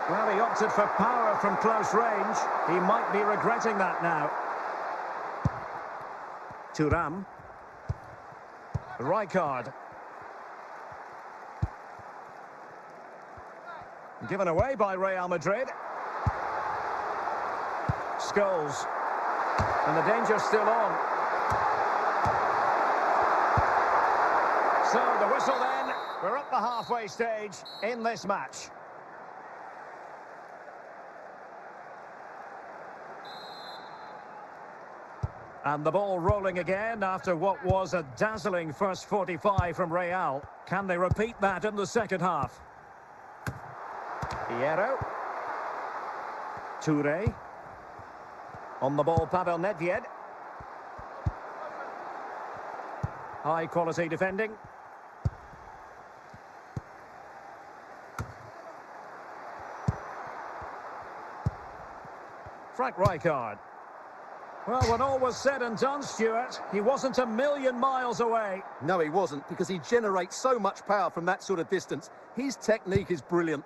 Well, he opted for power from close range. He might be regretting that now. Thuram. Rijkaard. Given away by Real Madrid. Scholes. And the danger's still on. So the whistle then. We're at the halfway stage in this match. And the ball rolling again after what was a dazzling first 45 from Real. Can they repeat that in the second half? Hierro. Touré. On the ball, Pavel Nedved. High quality defending. Frank Rijkaard. Well, when all was said and done, Stuart, he wasn't a million miles away. No, he wasn't, because he generates so much power from that sort of distance. His technique is brilliant.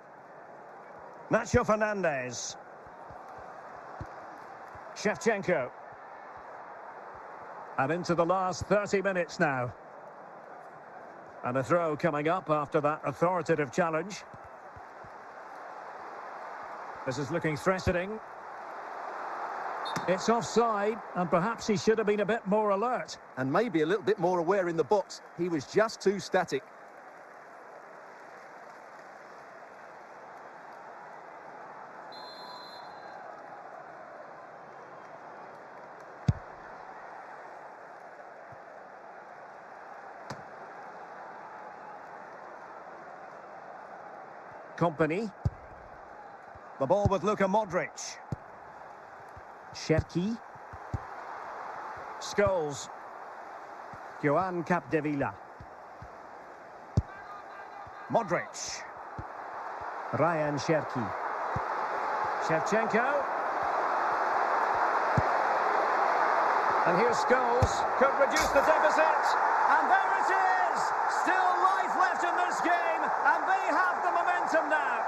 Nacho Fernandez. 𝗏𝗏. And into the last 30 minutes now. And a throw coming up after that authoritative challenge. This is looking threatening. It's offside, and perhaps he should have been a bit more alert. And maybe a little bit more aware in the box. He was just too static. Kompany. The ball with Luka Modric. 𝗏𝗏. Scholes. 𝗃𝗶𝗴𝗵𝗁. Modric. Ryan 𝗏𝗏. Shevchenko. And here's Scholes. Could reduce the deficit. And there it is! Still life left in this game, and they have the momentum now.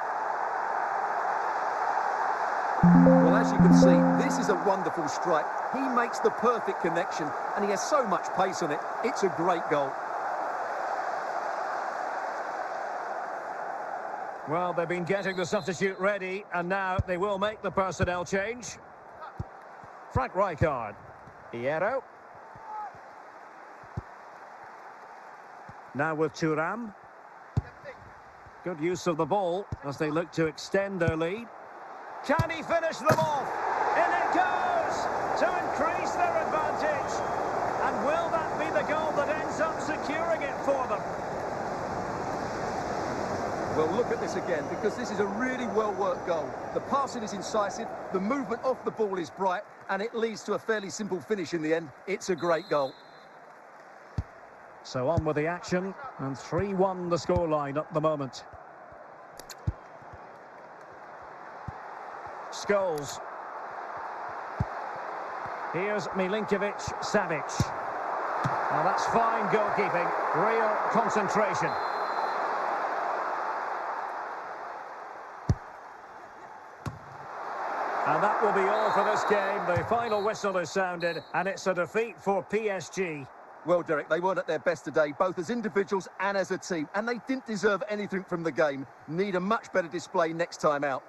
Well, as you can see, this is a wonderful strike. He makes the perfect connection, and he has so much pace on it. It's a great goal. Well, they've been getting the substitute ready, and now they will make the personnel change. Frank Rijkaard. Hierro. Now with Thuram. Good use of the ball as they look to extend their lead. Can he finish them off? In it goes to increase their advantage. And will that be the goal that ends up securing it for them? Well, look at this again, because this is a really well-worked goal. The passing is incisive, the movement off the ball is bright, and it leads to a fairly simple finish in the end. It's a great goal. So on with the action, and 3-1 the scoreline at the moment. Scholes. Here's 𝗵𝗏𝗏𝗂𝗏. Now that's fine goalkeeping, real concentration. And that will be all for this game. The final whistle is sounded, and it's a defeat for PSG. Well, Derek, they weren't at their best today, both as individuals and as a team, and they didn't deserve anything from the game. Need a much better display next time out.